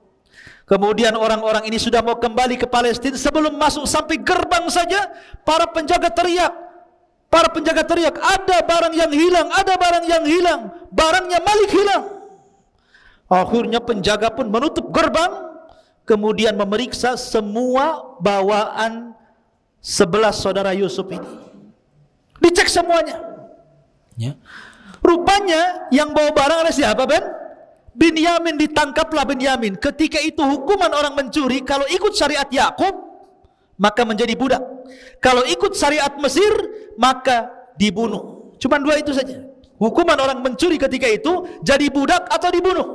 kemudian orang-orang ini sudah mau kembali ke Palestina. Sebelum masuk sampai gerbang saja, para penjaga teriak, ada barang yang hilang, ada barang yang hilang, barangnya Malik hilang. Akhirnya penjaga pun menutup gerbang, kemudian memeriksa semua bawaan 11 saudara Yusuf ini. Dicek semuanya. Ya. Rupanya yang bawa barang ada siapa, Ben? Binyamin. Ditangkaplah Binyamin. Ketika itu hukuman orang mencuri, kalau ikut syariat Yakub maka menjadi budak. Kalau ikut syariat Mesir maka dibunuh. Cuma dua itu saja. Hukuman orang mencuri ketika itu jadi budak atau dibunuh.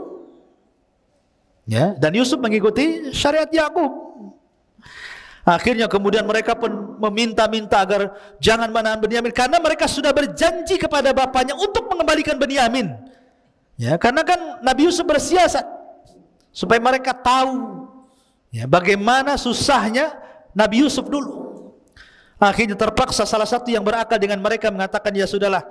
Ya, dan Yusuf mengikuti syariat Yakub. Akhirnya kemudian mereka pun meminta-minta agar jangan menahan Binyamin karena mereka sudah berjanji kepada bapaknya untuk mengembalikan Binyamin. Ya, karena kan Nabi Yusuf bersiasat supaya mereka tahu ya bagaimana susahnya Nabi Yusuf dulu. Akhirnya terpaksa salah satu yang berakal dengan mereka mengatakan, ya sudahlah,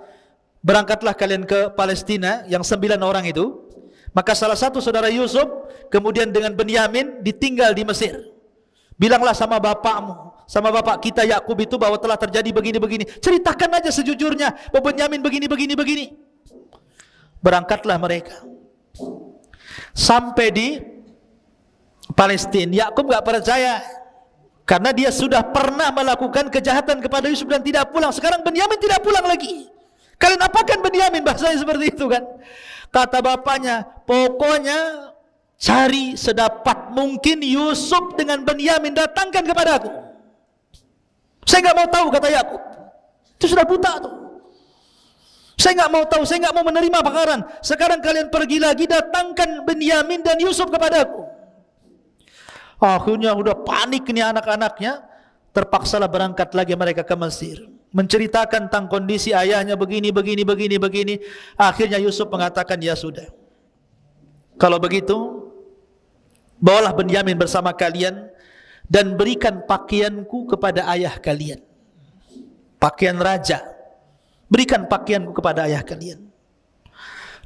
berangkatlah kalian ke Palestina yang 9 orang itu. Maka salah satu saudara Yusuf kemudian dengan Binyamin ditinggal di Mesir. Bilanglah sama bapakmu, sama bapak kita Yakub itu bahwa telah terjadi begini-begini. Ceritakan aja sejujurnya bahwa Binyamin begini-begini. Berangkatlah mereka. Sampai di Palestina, Yakub gak percaya karena dia sudah pernah melakukan kejahatan kepada Yusuf dan tidak pulang. Sekarang Binyamin tidak pulang lagi. Kalian apakan Binyamin? Bahasanya seperti itu kan. Kata bapaknya, pokoknya cari sedapat mungkin Yusuf dengan Binyamin, datangkan kepada aku. Saya nggak mau tahu, kata Yakub. Itu sudah buta tuh. Saya nggak mau tahu, saya nggak mau menerima bakaran. Sekarang kalian pergi lagi, datangkan Binyamin dan Yusuf kepada aku. Akhirnya udah panik ini anak-anaknya. Terpaksalah berangkat lagi mereka ke Mesir, menceritakan tentang kondisi ayahnya begini. Akhirnya Yusuf mengatakan, ya sudah, kalau begitu bawalah Binyamin bersama kalian dan berikan pakaianku kepada ayah kalian, pakaian raja, berikan pakaianku kepada ayah kalian.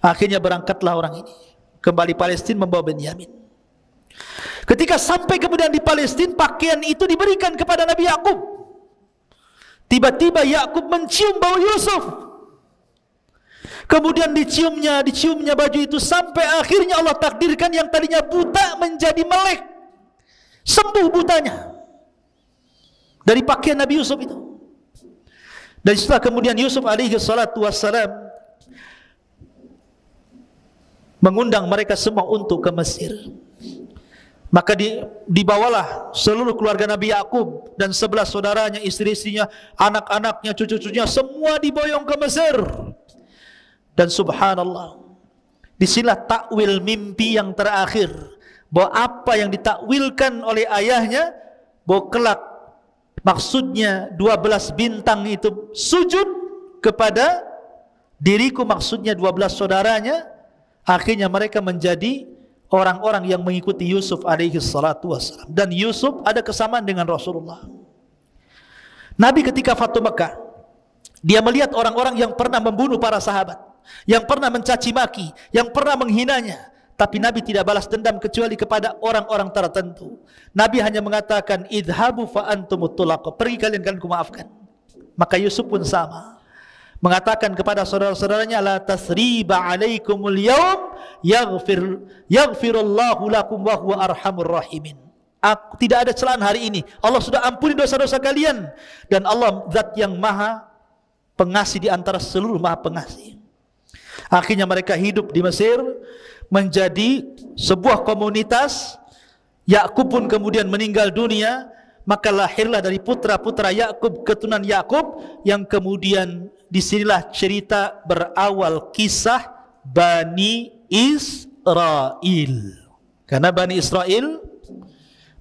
Akhirnya berangkatlah orang ini kembali Palestina membawa Binyamin. Ketika sampai kemudian di Palestina, pakaian itu diberikan kepada Nabi Yakub. Tiba-tiba Yakub mencium bau Yusuf. Kemudian diciumnya baju itu sampai akhirnya Allah takdirkan yang tadinya buta menjadi melek. Sembuh butanya dari pakaian Nabi Yusuf itu. Dan setelah kemudian Yusuf alaihi salatu wassalam mengundang mereka semua untuk ke Mesir. Maka dibawalah seluruh keluarga Nabi Yakub dan 11 saudaranya, istri-istrinya, anak-anaknya, cucu-cucunya, semua diboyong ke Mesir. Dan subhanallah, disinilah takwil mimpi yang terakhir, bahwa apa yang ditakwilkan oleh ayahnya, bahwa kelak maksudnya 12 bintang itu sujud kepada diriku, maksudnya 12 saudaranya. Akhirnya mereka menjadi orang-orang yang mengikuti Yusuf alaihi salatu wassalam. Dan Yusuf ada kesamaan dengan Rasulullah. Nabi ketika Fatu Mekah, dia melihat orang-orang yang pernah membunuh para sahabat, yang pernah mencaci maki, yang pernah menghinanya. Tapi Nabi tidak balas dendam kecuali kepada orang-orang tertentu. Nabi hanya mengatakan, idhabu fa antumut tulaqah, pergi kalian kumaafkan. Maka Yusuf pun sama, mengatakan kepada saudara-saudaranya, la tasriba alaikumul yaum yaghfirullahu lakum wa huwa arhamur rahimin. Tidak ada celaan hari ini. Allah sudah ampuni dosa-dosa kalian, dan Allah zat yang maha pengasih di antara seluruh maha pengasih. Akhirnya mereka hidup di Mesir menjadi sebuah komunitas. Yakub pun kemudian meninggal dunia, maka lahirlah dari putra-putra Yakub, keturunan Yakub, yang kemudian disinilah cerita berawal kisah Bani Israel. Karena Bani Israel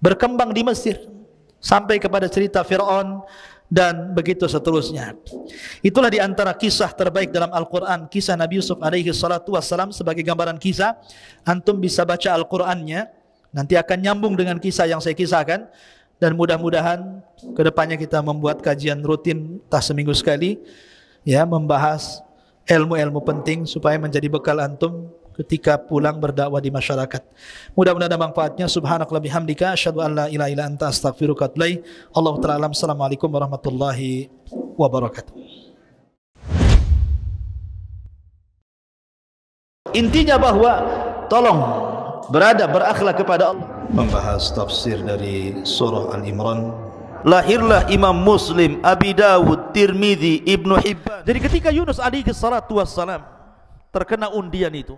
berkembang di Mesir sampai kepada cerita Fir'aun dan begitu seterusnya. Itulah di antara kisah terbaik dalam Al-Quran, kisah Nabi Yusuf alaihi salatu wassalam. Sebagai gambaran kisah, antum bisa baca Al-Qurannya, nanti akan nyambung dengan kisah yang saya kisahkan. Dan mudah-mudahan kedepannya kita membuat kajian rutin, entah seminggu sekali, ya, membahas ilmu-ilmu penting supaya menjadi bekal antum ketika pulang berdakwah di masyarakat. Mudah-mudahan ada manfaatnya. Subhanakallah bihamdika, asyhadu an la ilaha illa anta, astaghfiruka wa atubu ilaik. Allahu ta'ala alam. Assalamualaikum warahmatullahi wabarakatuh. Intinya bahwa tolong berakhlak kepada Allah. Membahas tafsir dari surah Al-Imran. Lahirlah Imam Muslim, Abi Dawud, Tirmidzi, Ibnu Hibban. Jadi ketika Yunus alaihi salatu wassalam terkena undian itu,